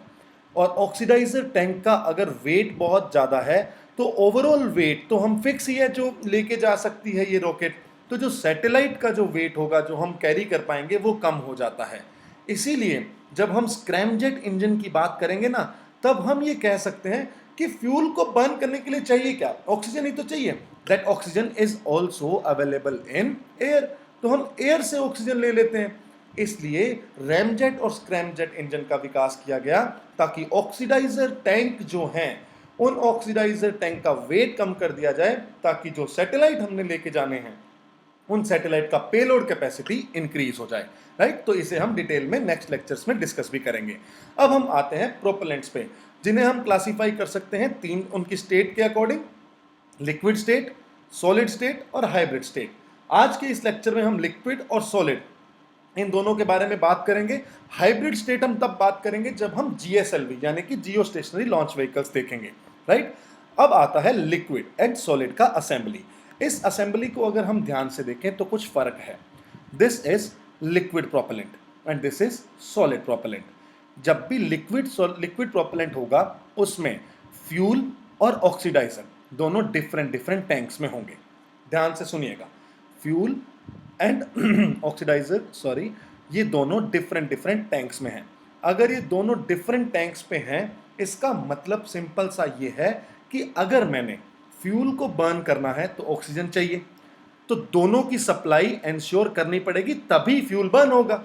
Speaker 1: और ऑक्सीडाइजर टैंक का अगर वेट बहुत ज़्यादा है तो ओवरऑल वेट तो हम फिक्स ही है जो लेके जा सकती है ये रॉकेट, तो जो सैटेलाइट का जो वेट होगा जो हम कैरी कर पाएंगे वो कम हो जाता है। इसीलिए जब हम स्क्रैमजेट इंजन की बात करेंगे ना, तब हम ये कह सकते हैं कि फ्यूल को बर्न करने के लिए चाहिए क्या, ऑक्सीजन ही तो चाहिए। That oxygen is also available in air, तो हम एयर से ऑक्सीजन ले लेते हैं। इसलिए रैमजेट और स्क्रैमजेट इंजन का विकास किया गया ताकि ऑक्सीडाइजर टैंक जो हैं, उन ऑक्सीडाइजर टैंक का वेट कम कर दिया जाए, ताकि जो सैटेलाइट हमने लेके जाने हैं उन सैटेलाइट का पेलोड कैपेसिटी इंक्रीज हो जाए, राइट। तो इसे हम डिटेल में नेक्स्ट लेक्चर्स में डिस्कस भी करेंगे। अब हम आते हैं प्रोपेलेंट्स पे, जिन्हें हम क्लासिफाई कर सकते हैं तीन उनकी स्टेट के according, liquid state, solid state और हाइब्रिड स्टेट। आज के इस लेक्चर में हम लिक्विड और सॉलिड इन दोनों के बारे में बात करेंगे। हाइब्रिड स्टेट हम तब बात करेंगे जब हम जीएसएलवी यानी कि जियोस्टेशनरी लॉन्च व्हीकल्स देखेंगे, राइट। अब आता है लिक्विड एंड सॉलिड का असेंबली। इस असेंबली को अगर हम ध्यान से देखें तो कुछ फर्क है। This is liquid propellant and this is solid propellant. जब भी लिक्विड प्रोपेलेंट होगा उसमें फ्यूल और ऑक्सीडाइजर दोनों डिफरेंट टैंक्स में होंगे। ध्यान से सुनिएगा, फ्यूल एंड ऑक्सीडाइजर सॉरी, ये दोनों डिफरेंट टैंक्स में हैं। अगर ये दोनों डिफरेंट टैंक्स पे हैं, इसका मतलब सिंपल सा ये है कि अगर मैंने फ्यूल को बर्न करना है तो ऑक्सीजन चाहिए, तो दोनों की सप्लाई एंश्योर करनी पड़ेगी, तभी फ्यूल बर्न होगा।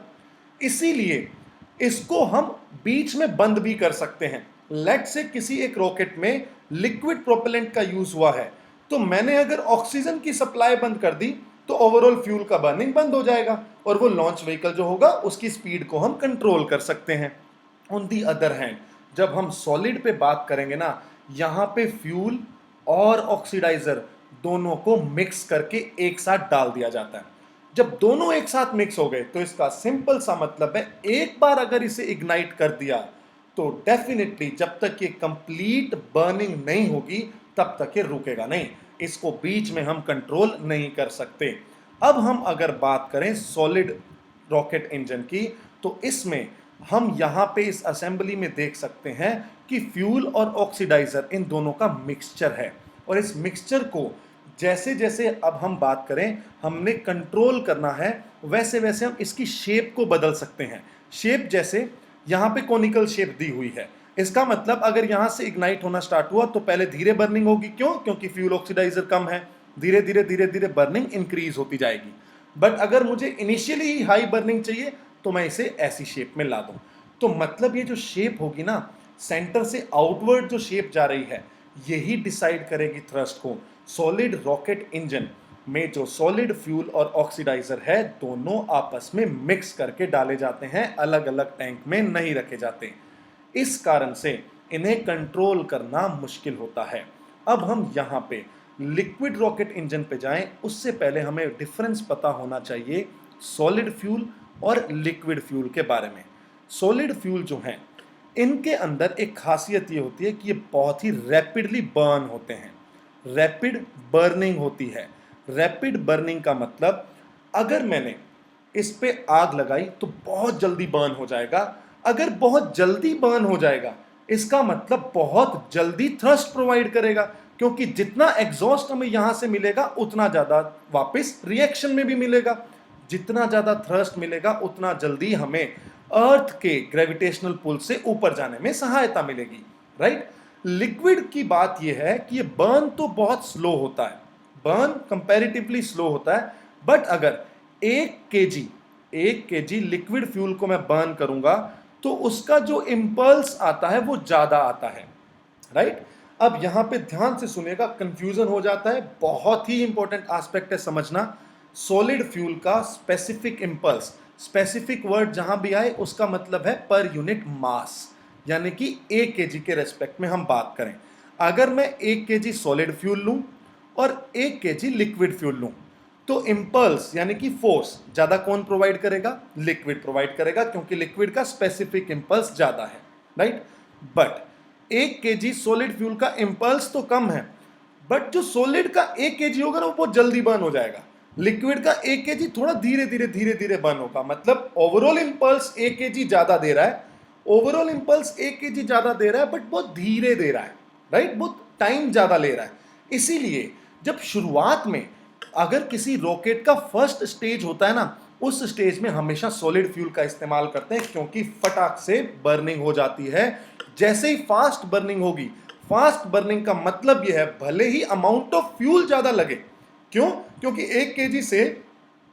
Speaker 1: इसीलिए इसको हम बीच में बंद भी कर सकते हैं। लेट से किसी एक रॉकेट में लिक्विड प्रोपेलेंट का यूज हुआ है, तो मैंने अगर ऑक्सीजन की सप्लाई बंद कर दी तो ओवरऑल फ्यूल का बर्निंग बंद हो जाएगा, और वो लॉन्च व्हीकल जो होगा उसकी स्पीड को हम कंट्रोल कर सकते हैं। ऑन दी अदर हैंड जब हम सॉलिड पे बात करेंगे ना, यहाँ पे फ्यूल और ऑक्सीडाइजर दोनों को मिक्स करके एक साथ डाल दिया जाता है। जब दोनों एक साथ मिक्स हो गए तो इसका सिंपल सा मतलब है, एक बार अगर इसे इग्नाइट कर दिया तो डेफिनेटली जब तक ये कंप्लीट बर्निंग नहीं होगी तब तक ये रुकेगा नहीं, इसको बीच में हम कंट्रोल नहीं कर सकते। अब हम अगर बात करें सॉलिड रॉकेट इंजन की, तो इसमें हम यहाँ पे इस असेंबली में देख सकते हैं कि फ्यूल और ऑक्सीडाइजर इन दोनों का मिक्सचर है, और इस मिक्सचर को जैसे जैसे अब हम बात करें हमने कंट्रोल करना है, वैसे वैसे हम इसकी शेप को बदल सकते हैं। शेप जैसे यहाँ पे कोनिकल शेप दी हुई है, इसका मतलब अगर यहाँ से इग्नाइट होना स्टार्ट हुआ तो पहले धीरे बर्निंग होगी, क्यों, क्योंकि फ्यूल ऑक्सीडाइजर कम है, धीरे धीरे बर्निंग इंक्रीज होती जाएगी। बट अगर मुझे इनिशियली ही हाई बर्निंग चाहिए तो मैं इसे ऐसी शेप में ला दूं। तो मतलब ये जो शेप होगी ना, सेंटर से आउटवर्ड जो शेप जा रही है, यही डिसाइड करेगी थ्रस्ट को। सॉलिड रॉकेट इंजन में जो सॉलिड फ्यूल और ऑक्सीडाइजर है, दोनों आपस में मिक्स करके डाले जाते हैं, अलग अलग टैंक में नहीं रखे जाते। इस कारण से इन्हें कंट्रोल करना मुश्किल होता है। अब हम यहाँ पे लिक्विड रॉकेट इंजन पे जाएं, उससे पहले हमें डिफरेंस पता होना चाहिए सॉलिड फ्यूल और लिक्विड फ्यूल के बारे में। सॉलिड फ्यूल जो हैं, इनके अंदर एक खासियत ये होती है कि ये बहुत ही रैपिडली बर्न होते हैं, रैपिड बर्निंग होती है। रैपिड बर्निंग का मतलब अगर मैंने इस पे आग लगाई तो बहुत जल्दी बर्न हो जाएगा। अगर बहुत जल्दी बर्न हो जाएगा इसका मतलब बहुत जल्दी थ्रस्ट प्रोवाइड करेगा, क्योंकि जितना एग्जॉस्ट हमें यहां से मिलेगा उतना ज्यादा वापस रिएक्शन में भी मिलेगा। जितना ज्यादा थ्रस्ट मिलेगा उतना जल्दी हमें अर्थ के ग्रेविटेशनल पुल से ऊपर जाने में सहायता मिलेगी, राइट। लिक्विड की बात यह है कि ये बर्न तो बहुत स्लो होता है, बर्न कंपैरेटिवली स्लो होता है, बट अगर 1 केजी लिक्विड फ्यूल को मैं बर्न करूंगा तो उसका जो इंपल्स आता है वो ज्यादा आता है, राइट। अब यहां पे ध्यान से सुनिएगा, कंफ्यूजन हो जाता है, बहुत ही इंपॉर्टेंट एस्पेक्ट है समझना। सॉलिड फ्यूल का स्पेसिफिक इंपल्स, स्पेसिफिक वर्ड जहां भी आए उसका मतलब है पर यूनिट मास, यानी कि 1 केजी के रेस्पेक्ट में हम बात करें। अगर मैं 1 केजी सॉलिड फ्यूल लूं और 1 केजी लिक्विड फ्यूल लूं तो इंपल्स यानी कि फोर्स ज्यादा कौन प्रोवाइड करेगा? लिक्विड प्रोवाइड करेगा, क्योंकि लिक्विड का स्पेसिफिक इंपल्स ज्यादा है, right. But 1 KG solid fuel का इंपल्स तो कम है, बट जो सॉलिड का 1 केजी होगा ना वो बहुत जल्दी बर्न हो जाएगा। लिक्विड का 1 केजी थोड़ा धीरे धीरे बर्न होगा, मतलब ओवरऑल इंपल्स 1 केजी ज्यादा दे रहा है, ओवरऑल इंपल्स 1 केजी ज्यादा दे रहा है, बट बहुत धीरे दे रहा है, राइट, बहुत टाइम ज्यादा ले रहा है। इसीलिए जब शुरुआत में अगर किसी रॉकेट का फर्स्ट स्टेज होता है ना, उस स्टेज में हमेशा सॉलिड फ्यूल का इस्तेमाल करते हैं, क्योंकि फटाक से बर्निंग हो जाती है। जैसे ही फास्ट बर्निंग होगी, फास्ट बर्निंग का मतलब यह है भले ही अमाउंट ऑफ फ्यूल ज्यादा लगे, क्यों? क्योंकि 1 केजी से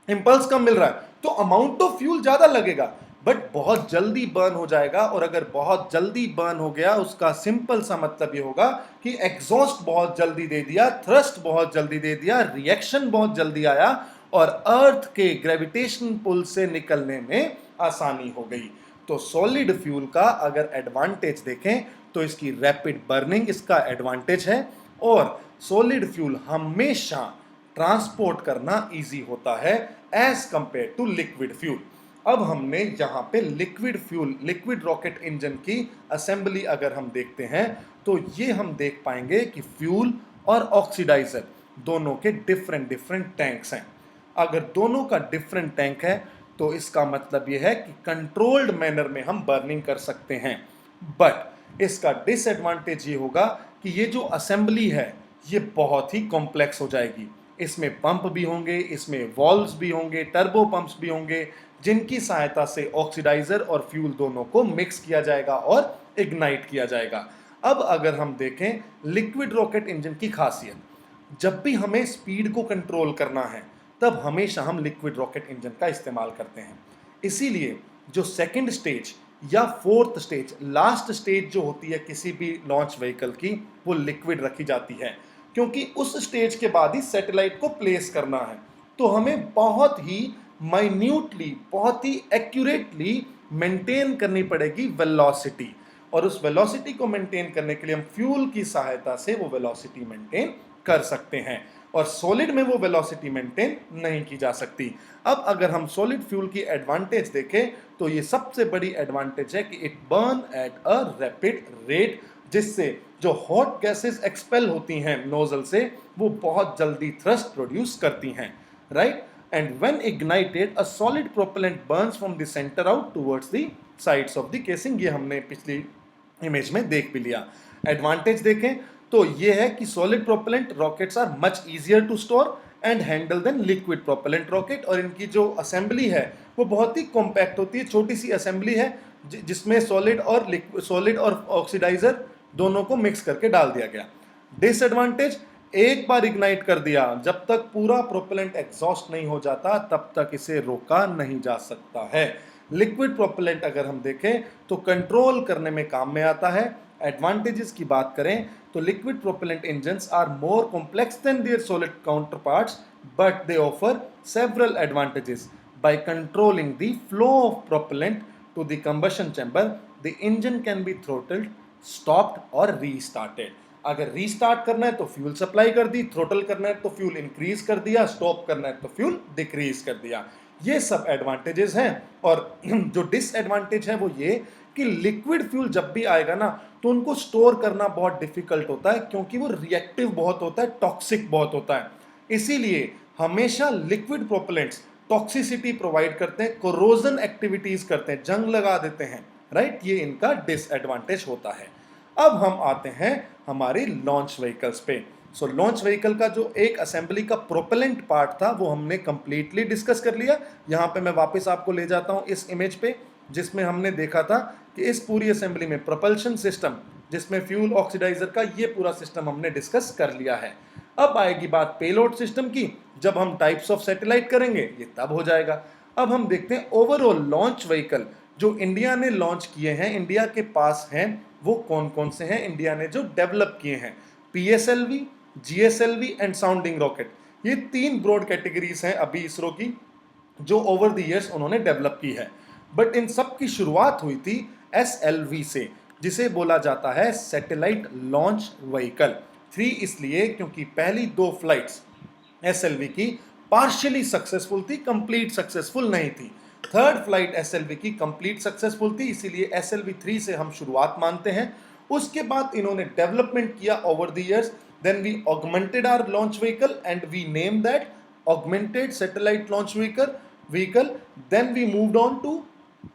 Speaker 1: इंपल्स कम मिल रहा है तो अमाउंट ऑफ फ्यूल ज्यादा लगेगा, बट बहुत जल्दी बर्न हो जाएगा। और अगर बहुत जल्दी बर्न हो गया उसका सिंपल सा मतलब ये होगा कि एग्जॉस्ट बहुत जल्दी दे दिया, थ्रस्ट बहुत जल्दी दे दिया, रिएक्शन बहुत जल्दी आया और अर्थ के ग्रेविटेशन पुल से निकलने में आसानी हो गई। तो सॉलिड फ्यूल का अगर एडवांटेज देखें तो इसकी रैपिड बर्निंग इसका एडवांटेज है, और सॉलिड फ्यूल हमेशा ट्रांसपोर्ट करना इजी होता है as compare to liquid fuel. अब हमने यहां पे liquid fuel, liquid rocket engine की असेंबली अगर हम देखते हैं तो ये हम देख पाएंगे कि फ्यूल और ऑक्सीडाइजर दोनों के डिफरेंट डिफरेंट टैंक्स हैं। अगर दोनों का डिफरेंट टैंक है तो इसका मतलब यह है कि कंट्रोल्ड मैनर में हम बर्निंग कर सकते हैं, बट इसका डिसएडवांटेज ये होगा कि ये जो असेंबली है ये बहुत ही कॉम्प्लेक्स हो जाएगी। इसमें पंप भी होंगे, इसमें वॉल्व्स भी होंगे, टर्बो पंप्स भी होंगे, जिनकी सहायता से ऑक्सीडाइजर और फ्यूल दोनों को मिक्स किया जाएगा और इग्नाइट किया जाएगा। अब अगर हम देखें लिक्विड रॉकेट इंजन की खासियत, जब भी हमें स्पीड को कंट्रोल करना है तब हमेशा हम लिक्विड रॉकेट इंजन का इस्तेमाल करते हैं। इसीलिए जो सेकंड स्टेज या फोर्थ स्टेज, लास्ट स्टेज जो होती है किसी भी लॉन्च व्हीकल की, वो लिक्विड रखी जाती है, क्योंकि उस स्टेज के बाद ही सैटेलाइट को प्लेस करना है। तो हमें बहुत ही माइन्यूटली, बहुत ही एक्यूरेटली मेंटेन करनी पड़ेगी वेलोसिटी, और उस वेलोसिटी को मेंटेन करने के लिए हम फ्यूल की सहायता से वो वेलोसिटी मेंटेन कर सकते हैं, और सॉलिड में वो वेलोसिटी मेंटेन नहीं की जा सकती। अब अगर हम सॉलिड फ्यूल की एडवांटेज देखें तो ये सबसे बड़ी एडवांटेज है कि it burn at a rapid rate, जिससे जो हॉट गैसेस एक्सपेल होती हैं नोजल से वो बहुत जल्दी थ्रस्ट प्रोड्यूस करती हैं, right. And when ignited a solid propellant Burns from the centre out towards the sides of the casing. ये हमने पिछली इमेज में देख भी लिया। एडवांटेज देखें तो ये है कि solid propellant rockets are much easier to store and handle than liquid propellant rocket, और इनकी जो असेंबली है वो बहुत ही कॉम्पैक्ट होती है, छोटी सी असेंबली है जिसमें सॉलिड और ऑक्सीडाइजर दोनों को मिक्स करके डाल दिया गया। डिसएडवांटेज, एक बार इग्नाइट कर दिया, जब तक पूरा प्रोपेलेंट एग्जॉस्ट नहीं हो जाता तब तक इसे रोका नहीं जा सकता है। लिक्विड प्रोपेलेंट अगर हम देखें तो कंट्रोल करने में काम में आता है। एडवांटेजेस की बात करें तो liquid propellant engines are more complex than their solid counterparts, but they offer several advantages by controlling the flow of propellant to the combustion chamber. The engine can be throttled, stopped और restarted. अगर restart करना है तो fuel supply कर दी, throttle करना है तो fuel increase कर दिया, स्टॉप करना है तो फ्यूल डिक्रीज कर दिया। ये सब एडवांटेजेस हैं। और जो डिसएडवांटेज है वो ये कि लिक्विड फ्यूल जब भी आएगा ना तो उनको स्टोर करना बहुत डिफिकल्ट होता है, क्योंकि वो रिएक्टिव बहुत होता है, टॉक्सिक बहुत होता है। इसीलिए हमेशा लिक्विड प्रोपेलेंट्स टॉक्सिसिटी प्रोवाइड करते हैं, कोरोजन एक्टिविटीज करते हैं, जंग लगा देते हैं, राइट। ये इनका डिसएडवांटेज होता है। अब हम आते हैं हमारी लॉन्च व्हीकल्स पे। सो लॉन्च व्हीकल का जो एक असेंबली का प्रोपेलेंट पार्ट था वो हमने कंप्लीटली डिस्कस कर लिया। यहाँ पे मैं वापस आपको ले जाता हूँ इस इमेज पे, जिसमें हमने देखा था कि इस पूरी असेंबली में प्रोपल्शन सिस्टम, जिसमें फ्यूल ऑक्सीडाइजर का ये पूरा सिस्टम हमने डिस्कस कर लिया है। अब आएगी बात पेलोड सिस्टम की। जब हम टाइप्स ऑफ सैटेलाइट करेंगे ये तब हो जाएगा। अब हम देखते हैं ओवरऑल लॉन्च व्हीकल जो इंडिया ने लॉन्च किए हैं, इंडिया के पास हैं, वो कौन कौन से हैं इंडिया ने जो डेवलप किए हैं। PSLV, GSLV and sounding rocket, ये 3 ब्रॉड कैटेगरीज हैं अभी इसरो की जो ओवर द ईयर्स उन्होंने डेवलप की है। बट इन सब की शुरुआत हुई थी SLV से, जिसे बोला जाता है सैटेलाइट लॉन्च व्हीकल। 3 इसलिए क्योंकि पहली 2 फ्लाइट्स SLV की पार्शियली सक्सेसफुल थी, कंप्लीट सक्सेसफुल नहीं थी। थर्ड फ्लाइट SLV की कंप्लीट सक्सेसफुल थी, इसीलिए SLV 3 से हम शुरुआत मानते हैं। उसके बाद इन्होंने डेवलपमेंट किया over the years, then we augmented our launch vehicle and we name that augmented satellite launch vehicle. Then we moved on to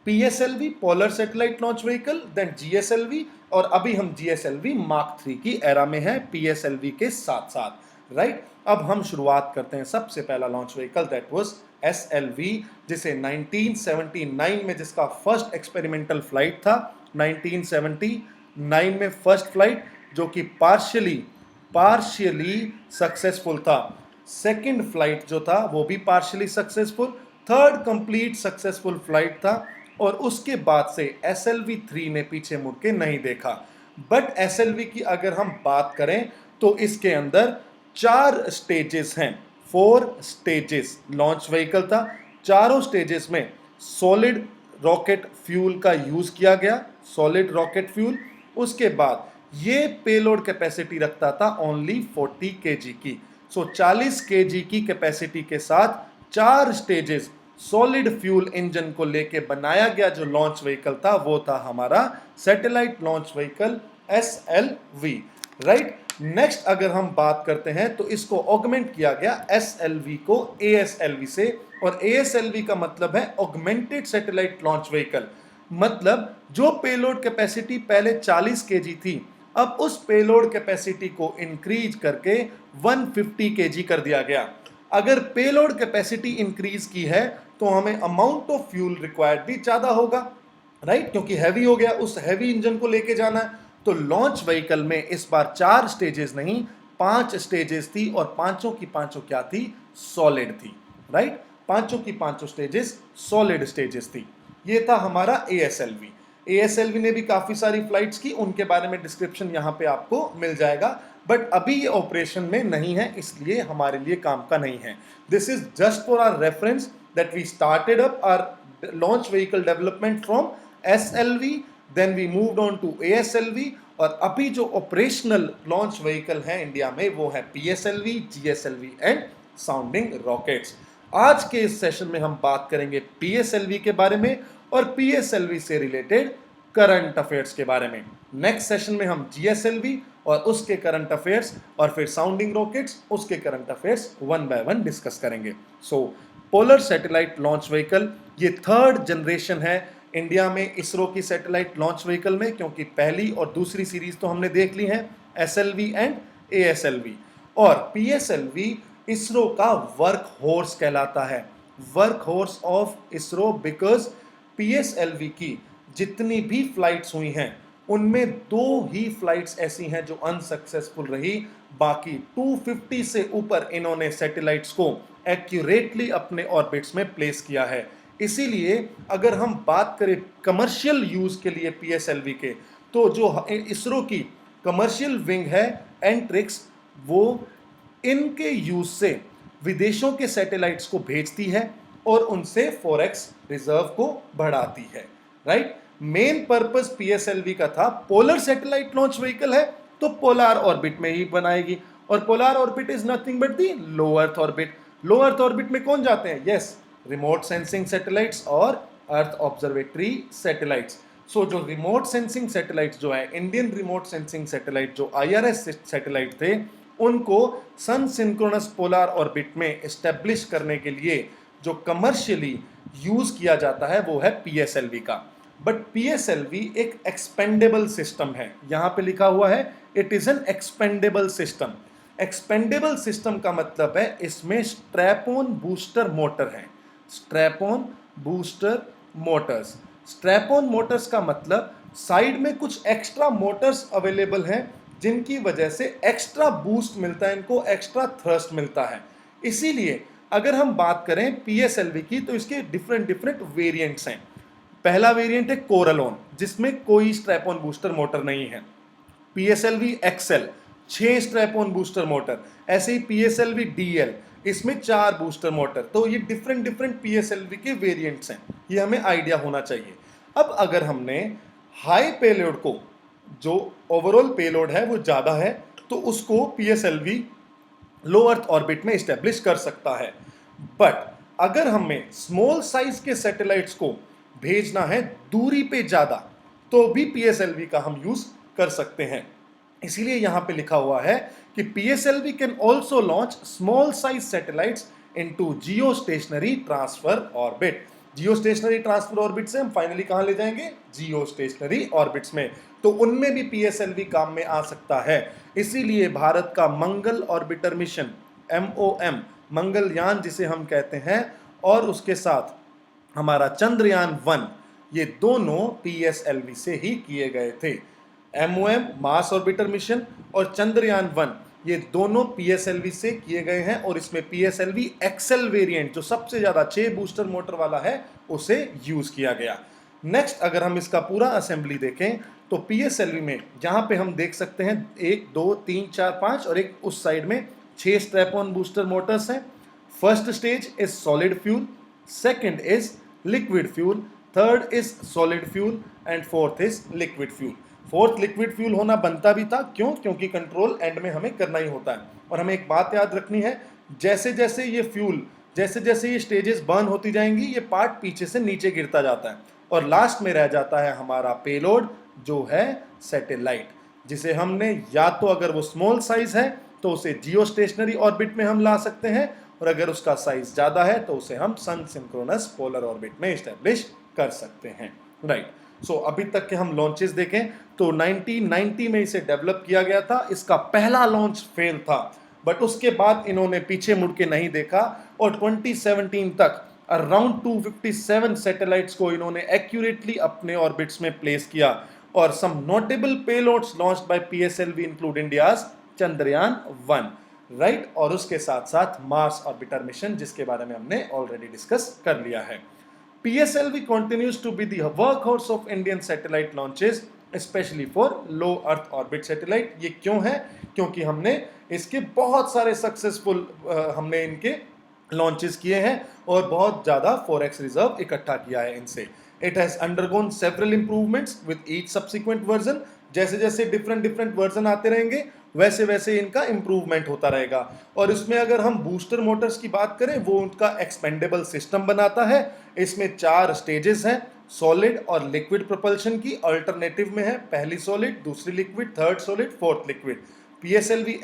Speaker 1: PSLV, polar satellite launch vehicle, then GSLV, और अभी हम GSLV Mark 3 की era में है PSLV के साथ साथ, right. अब हम शुरुआत करते हैं सबसे पहला launch vehicle, that was SLV, जिसे 1979 में जिसका फर्स्ट एक्सपेरिमेंटल फ्लाइट था, 1979 में फर्स्ट फ्लाइट जो कि पार्शियली सक्सेसफुल था। सेकंड फ्लाइट जो था वो भी partially successful, third complete successful flight था, और उसके बाद से SLV 3 ने पीछे मुड़ के नहीं देखा। बट SLV की अगर हम बात करें तो इसके अंदर 4 स्टेजेस हैं, 4 स्टेजेस लॉन्च व्हीकल था। चारों स्टेजेस में सॉलिड रॉकेट फ्यूल का यूज किया गया, सॉलिड रॉकेट फ्यूल। उसके बाद ये पेलोड कैपेसिटी रखता था ओनली 40 kg की। सो 40 kg की कैपेसिटी के साथ 4 स्टेजेस सॉलिड फ्यूल इंजन को लेके बनाया गया जो लॉन्च व्हीकल था वो था हमारा satellite launch vehicle SLV, right. Next अगर हम बात करते हैं तो इसको ऑगमेंट किया गया SLV को ASLV से, और ASLV का मतलब है ऑगमेंटेड सैटेलाइट लॉन्च व्हीकल। मतलब जो पेलोड कैपेसिटी पहले 40 kg थी, अब उस पेलोड कैपेसिटी को इंक्रीज करके 150 kg कर दिया गया। अगर पेलोड कैपेसिटी इंक्रीज की है तो हमें अमाउंट ऑफ फ्यूल रिक्वायर्ड भी ज्यादा होगा, राइट, क्योंकि हैवी हो गया, उस हैवी इंजन को लेके जाना है। तो लॉन्च व्हीकल में इस बार 4 स्टेजेस नहीं 5 स्टेजेस थी, और पांचों की पांचों क्या थी, सॉलिड थी, राइट। पांचों की पांचों स्टेजेस सॉलिड स्टेजेस थी। ये था हमारा ASLV। ASLV ने भी काफी सारी फ्लाइट्स की, उनके बारे में डिस्क्रिप्शन यहाँ पे आपको मिल जाएगा, बट अभी ये ऑपरेशन में नहीं है, इसलिए हमारे लिए काम का नहीं है। This is just for our reference that we started up our launch vehicle development from SLV, then we moved on to ASLV, और अभी जो ऑपरेशनल लॉन्च व्हीकल है इंडिया में वो है PSLV, GSLV and sounding rockets. आज के इस सेशन में हम बात करेंगे PSLV के बारे में और PSLV से रिलेटेड करंट अफेयर्स के बारे में। नेक्स्ट सेशन में हम GSLV और उसके करंट अफेयर्स, और फिर साउंडिंग रॉकेट्स उसके करंट अफेयर्स 1 बाय 1 डिस्कस करेंगे। सो पोलर सैटेलाइट लॉन्च व्हीकल ये थर्ड जनरेशन है इंडिया में इसरो की सैटेलाइट लॉन्च व्हीकल में, क्योंकि पहली और दूसरी सीरीज तो हमने देख ली है SLV एंड ASLV, और PSLV इसरो का वर्क हॉर्स कहलाता है, work horse of ISRO, because PSLV की जितनी भी फ्लाइट्स हुई हैं उनमें 2 ही फ्लाइट्स ऐसी हैं जो अनसक्सेसफुल रही, बाकी 250 से ऊपर इन्होंने सैटेलाइट्स को एक्यूरेटली अपने ऑर्बिट्स में प्लेस किया है। इसीलिए अगर हम बात करें कमर्शियल यूज के लिए PSLV के, तो जो इसरो की कमर्शियल विंग है एंट्रिक्स, वो इनके यूज से विदेशों के सैटेलाइट्स को भेजती है और उनसे फॉरेक्स रिजर्व को बढ़ाती है, राइट। मेन पर्पस PSLV का था, पोलर सैटेलाइट लॉन्च व्हीकल है तो पोलर ऑर्बिट में ही बनाएगी, और polar orbit is nothing but the low earth orbit. Low earth orbit में कौन जाते हैं, यस, रिमोट सेंसिंग सैटेलाइट्स और अर्थ ऑब्जर्वेटरी सैटेलाइट्स। सो जो रिमोट सेंसिंग सैटेलाइट्स जो है, इंडियन रिमोट सेंसिंग सैटेलाइट जो IRS सैटेलाइट थे, उनको सन सिंक्रोनस पोलर ऑर्बिट में एस्टेब्लिश करने के लिए जो कमर्शियली यूज किया जाता है वो है पीएसएलवी का। बट पीएसएलवी एक एक्सपेंडेबल सिस्टम है, यहां पे लिखा हुआ है it is an expendable system. Expendable system का मतलब है इसमें स्ट्रैप ऑन बूस्टर मोटर है। Strap on booster motors, strap on motors का मतलब साइड में कुछ एक्स्ट्रा मोटर्स अवेलेबल हैं जिनकी वजह से एक्स्ट्रा बूस्ट मिलता है, इनको एक्स्ट्रा थ्रस्ट मिलता है। इसीलिए अगर हम बात करें पीएसएलवी की तो इसके डिफरेंट डिफरेंट वेरिएंट्स हैं। पहला वेरिएंट है कोरलोन जिसमें कोई स्ट्रैप ऑन बूस्टर मोटर नहीं है। PSLV XL 6 strap on booster motor, ऐसे ही पीएसएलवी डीएल इसमें 4 बूस्टर मोटर। तो ये डिफरेंट डिफरेंट पीएसएलवी के वेरिएंट्स हैं, ये हमें आइडिया होना चाहिए। अब अगर हमने हाई पेलोड को, जो ओवरऑल पेलोड है वो ज्यादा है, तो उसको पीएसएलवी लो अर्थ ऑर्बिट में एस्टेब्लिश कर सकता है। बट अगर हमें स्मॉल साइज के सैटेलाइट्स को भेजना है दूरी पे ज्यादा, तो भी पीएसएलवी का हम यूज कर सकते हैं। इसीलिए यहां पे लिखा हुआ है कि PSLV can also launch small size satellites into geostationary transfer orbit. Geostationary transfer orbit से हम फाइनली कहां ले जाएंगे, जियोस्टेशनरी ऑर्बिट्स में, तो उनमें भी पीएसएलवी काम में आ सकता है। इसीलिए भारत का मंगल ऑर्बिटर मिशन MOM, मंगलयान जिसे हम कहते हैं, और उसके साथ हमारा चंद्रयान 1, ये दोनों पीएसएलवी से ही किए गए थे। MOM मार्स ऑर्बिटर मिशन और चंद्रयान 1 ये दोनों पीएसएलवी से किए गए हैं, और इसमें पीएसएलवी एक्सेल वेरिएंट जो सबसे ज्यादा 6 बूस्टर मोटर वाला है उसे यूज किया गया। नेक्स्ट अगर हम इसका पूरा असेंबली देखें तो पीएसएलवी में जहां पे हम देख सकते हैं 1 2 3 4 5 और एक उस साइड में 6 स्ट्रैप ऑन बूस्टर मोटर्स हैं। First stage is solid fuel, second is liquid fuel, third is solid fuel and fourth is liquid fuel. Fourth liquid fuel होना बनता भी था, क्यों? क्योंकि कंट्रोल एंड में हमें करना ही होता है। और हमें एक बात याद रखनी है, जैसे जैसे ये फ्यूल, जैसे जैसे ये स्टेजेस बर्न होती जाएंगी, ये पार्ट पीछे से नीचे गिरता जाता है और लास्ट में रह जाता है हमारा पेलोड जो है सैटेलाइट, जिसे हमने या तो अगर वो स्मॉल साइज है तो उसे जियोस्टेशनरी ऑर्बिट में हम ला सकते हैं, और अगर उसका साइज ज्यादा है तो उसे हम सन सिंक्रोनस पोलर ऑर्बिट में एस्टेब्लिश कर सकते हैं। राइट। सो अभी तक के हम लॉन्चेस देखें तो 1990 में इसे डेवलप किया गया था। इसका पहला लॉन्च फेल था, बट उसके बाद इन्होंने पीछे मुड़ के नहीं देखा और 2017 तक अराउंड 257 सैटेलाइट्स को इन्होंने एक्यूरेटली अपने ऑर्बिट्स में प्लेस किया। और some notable payloads launched by PSLV include India's Chandrayaan 1, right. और उसके साथ साथ मार्स ऑर्बिटर मिशन जिसके बारे में हमने ऑलरेडी डिस्कस कर लिया है। PSLV continues to be the workhorse of Indian satellite launches, especially for low Earth orbit satellite। ये क्यों है? क्योंकि हमने इसके बहुत सारे सक्सेसफुल हमने इनके लॉन्चेस किए हैं और बहुत ज़्यादा फॉरेक्स रिजर्व इकट्ठा किया है इनसे। It has undergone several improvements with each subsequent version। जैसे जैसे डिफरेंट वर्जन आते रहेंगे वैसे वैसे इनका इंप्रूवमेंट होता रहेगा। और इसमें अगर हम बूस्टर मोटर्स की बात करें, वो उनका एक्सपेंडेबल सिस्टम बनाता है। इसमें 4 स्टेजेस हैं, सॉलिड और लिक्विड प्रोपल्शन की। अल्टरनेटिव में है पहली सॉलिड, दूसरी liquid, third solid, fourth liquid. PSLV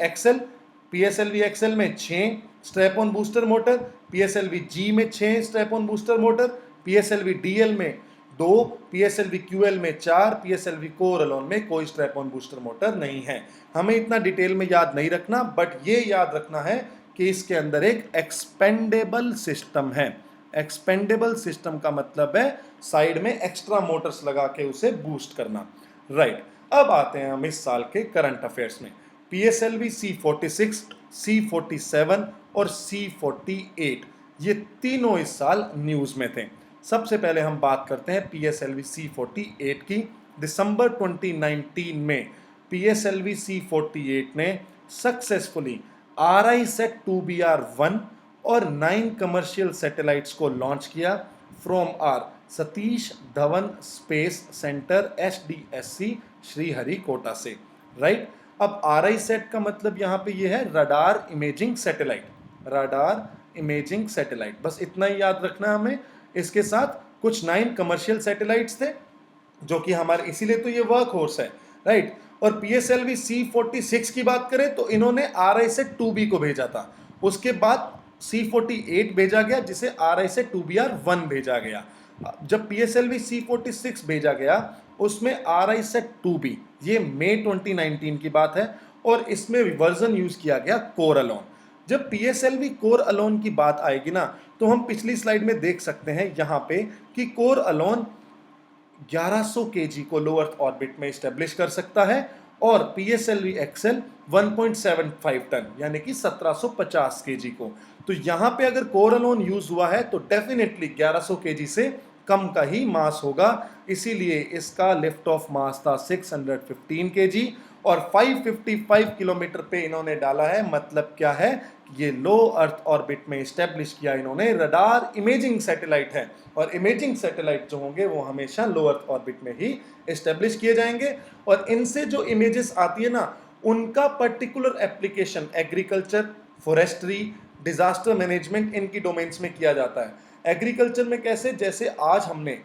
Speaker 1: XL में 6 strap on booster motor, PSLV G में 6 strap on booster motor, PSLV DL में 2, पीएसएलवी क्यूएल में 4, पीएसएलवी कोरलोन में कोई स्ट्रैप ऑन बूस्टर मोटर नहीं है। हमें इतना डिटेल में याद नहीं रखना, बट ये याद रखना है कि इसके अंदर एक एक्सपेंडेबल सिस्टम है। एक्सपेंडेबल सिस्टम का मतलब है साइड में एक्स्ट्रा मोटर्स लगा के उसे बूस्ट करना। राइट। अब आते हैं हम इस साल के करंट अफेयर्स में। पीएसएलवी C46, C47 और C48 ये तीनों इस साल न्यूज में थे। सबसे पहले हम बात करते हैं पीएसएलवी C48 की। दिसंबर 2019 में पीएसएलवी C48 ने सक्सेसफुली RISAT 2BR1 और 9 कमर्शियल सैटेलाइट्स को लॉन्च किया from our Satish Dhawan Space Centre SDSC Sriharikota से। राइट। अब RISAT का मतलब यहाँ पे ये है radar imaging satellite, radar imaging satellite, बस इतना ही याद रखना है हमें। इसके साथ कुछ 9 कमर्शियल सैटेलाइट्स थे जो कि हमारे, इसीलिए तो ये वर्क हॉर्स है, राइट। और PSLV C46 की बात करें तो इन्होंने RI से 2B को भेजा था, उसके बाद C48 भेजा गया जिसे RI से 2BR1 भेजा गया। जब PSLV C46 भेजा गया उसमें RI से 2B, ये मई 2019 की बात है, और इसमें वर्जन यूज किया गया कोर अलोन। जब PSLV कोर अलोन की बात आएगी ना तो हम पिछली स्लाइड में देख सकते हैं यहां पे कि कोर अलोन 1100 kg को लो अर्थ ऑर्बिट में स्टेब्लिश कर सकता है और PSLV एक्सेल 1.75 टन यानी कि 1750 kg को। तो यहां पे अगर कोर अलोन यूज हुआ है तो डेफिनेटली 1100 kg से कम का ही मास होगा, इसीलिए इसका लिफ्ट ऑफ मास था 615 kg और 555 किलोमीटर पे इन्होंने डाला है। मतलब क्या है, ये लो अर्थ ऑर्बिट में स्टैब्लिश किया इन्होंने। रडार इमेजिंग सैटेलाइट है और इमेजिंग सैटेलाइट जो होंगे वो हमेशा लो अर्थ ऑर्बिट में ही स्टैब्लिश किए जाएंगे और इनसे जो इमेजेस आती है ना उनका particular application agriculture, forestry, disaster management इनकी डोमेन्स में किया जाता है। एग्रीकल्चर में कैसे, जैसे आज हमने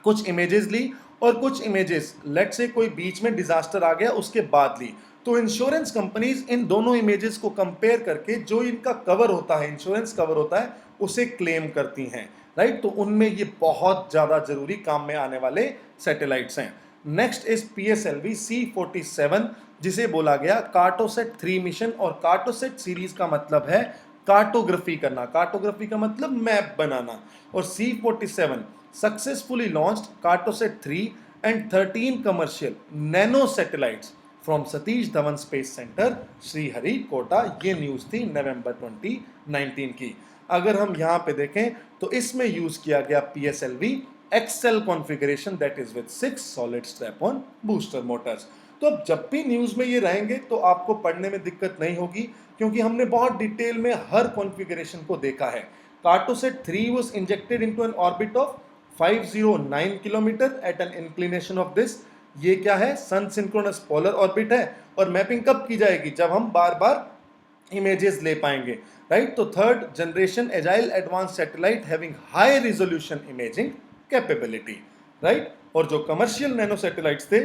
Speaker 1: कुछ इमेजेस ली और कुछ इमेजेस लेट से कोई बीच में डिजास्टर आ गया उसके बाद ली, तो इंश्योरेंस कंपनीज इन दोनों इमेजेस को कंपेयर करके जो इनका कवर होता है, इंश्योरेंस कवर होता है, उसे क्लेम करती हैं, राइट। तो उनमें ये बहुत ज्यादा जरूरी काम में आने वाले सैटेलाइट्स हैं। नेक्स्ट इज PSLV C47 जिसे बोला गया कार्टोसेट 3 मिशन, और कार्टोसेट सीरीज का मतलब है कार्टोग्राफी करना, कार्टोग्राफी का मतलब मैप बनाना। और C47 successfully launched Cartosat 3 and 13 commercial nano satellites from Satish Dhawan Space Center, Sriharikota. ये न्यूज थी नवंबर 2019 की। अगर हम यहाँ पे देखें तो इसमें यूज किया गया PSLV XL configuration that is with 6 solid strap on booster motors. तो अब जब भी न्यूज में ये रहेंगे तो आपको पढ़ने में दिक्कत नहीं होगी क्योंकि हमने बहुत डिटेल में हर कॉन्फ़िगरेशन को देखा है। Cartosat 3 was injected into an orbit of 509 kilometre at an inclination of this. ये क्या है, सन सिंक्रोनस पोलर ऑर्बिट है। और मैपिंग कब की जाएगी, जब हम बार बार इमेजेस ले पाएंगे, राइट। तो third generation agile advance satellite having high resolution imaging capability, right. और जो कमर्शियल नैनो सैटेलाइट्स थे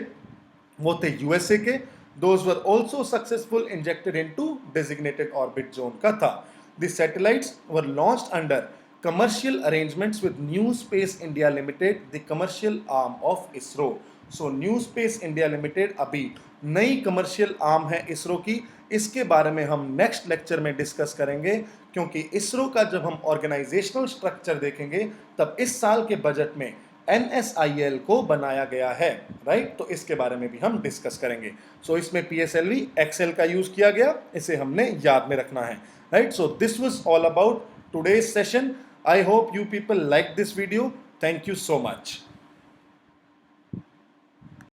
Speaker 1: वो थे USA के। Those were also successful injected into designated orbit zone का था। The satellites were launched under commercial arrangements with New Space India Limited, the commercial arm of ISRO. So New Space India Limited अभी नई commercial arm है इसरो की। इसके बारे में हम नेक्स्ट लेक्चर में डिस्कस करेंगे क्योंकि इसरो का जब हम ऑर्गेनाइजेशनल स्ट्रक्चर देखेंगे तब इस साल के बजट में NSIL को बनाया गया है, राइट। तो इसके बारे में भी हम डिस्कस करेंगे। सो इसमें PSLV एक्सेल का यूज किया गया, इसे हमने याद में रखना है, right. So this was all about today's session. I hope you people like this video. Thank you so much.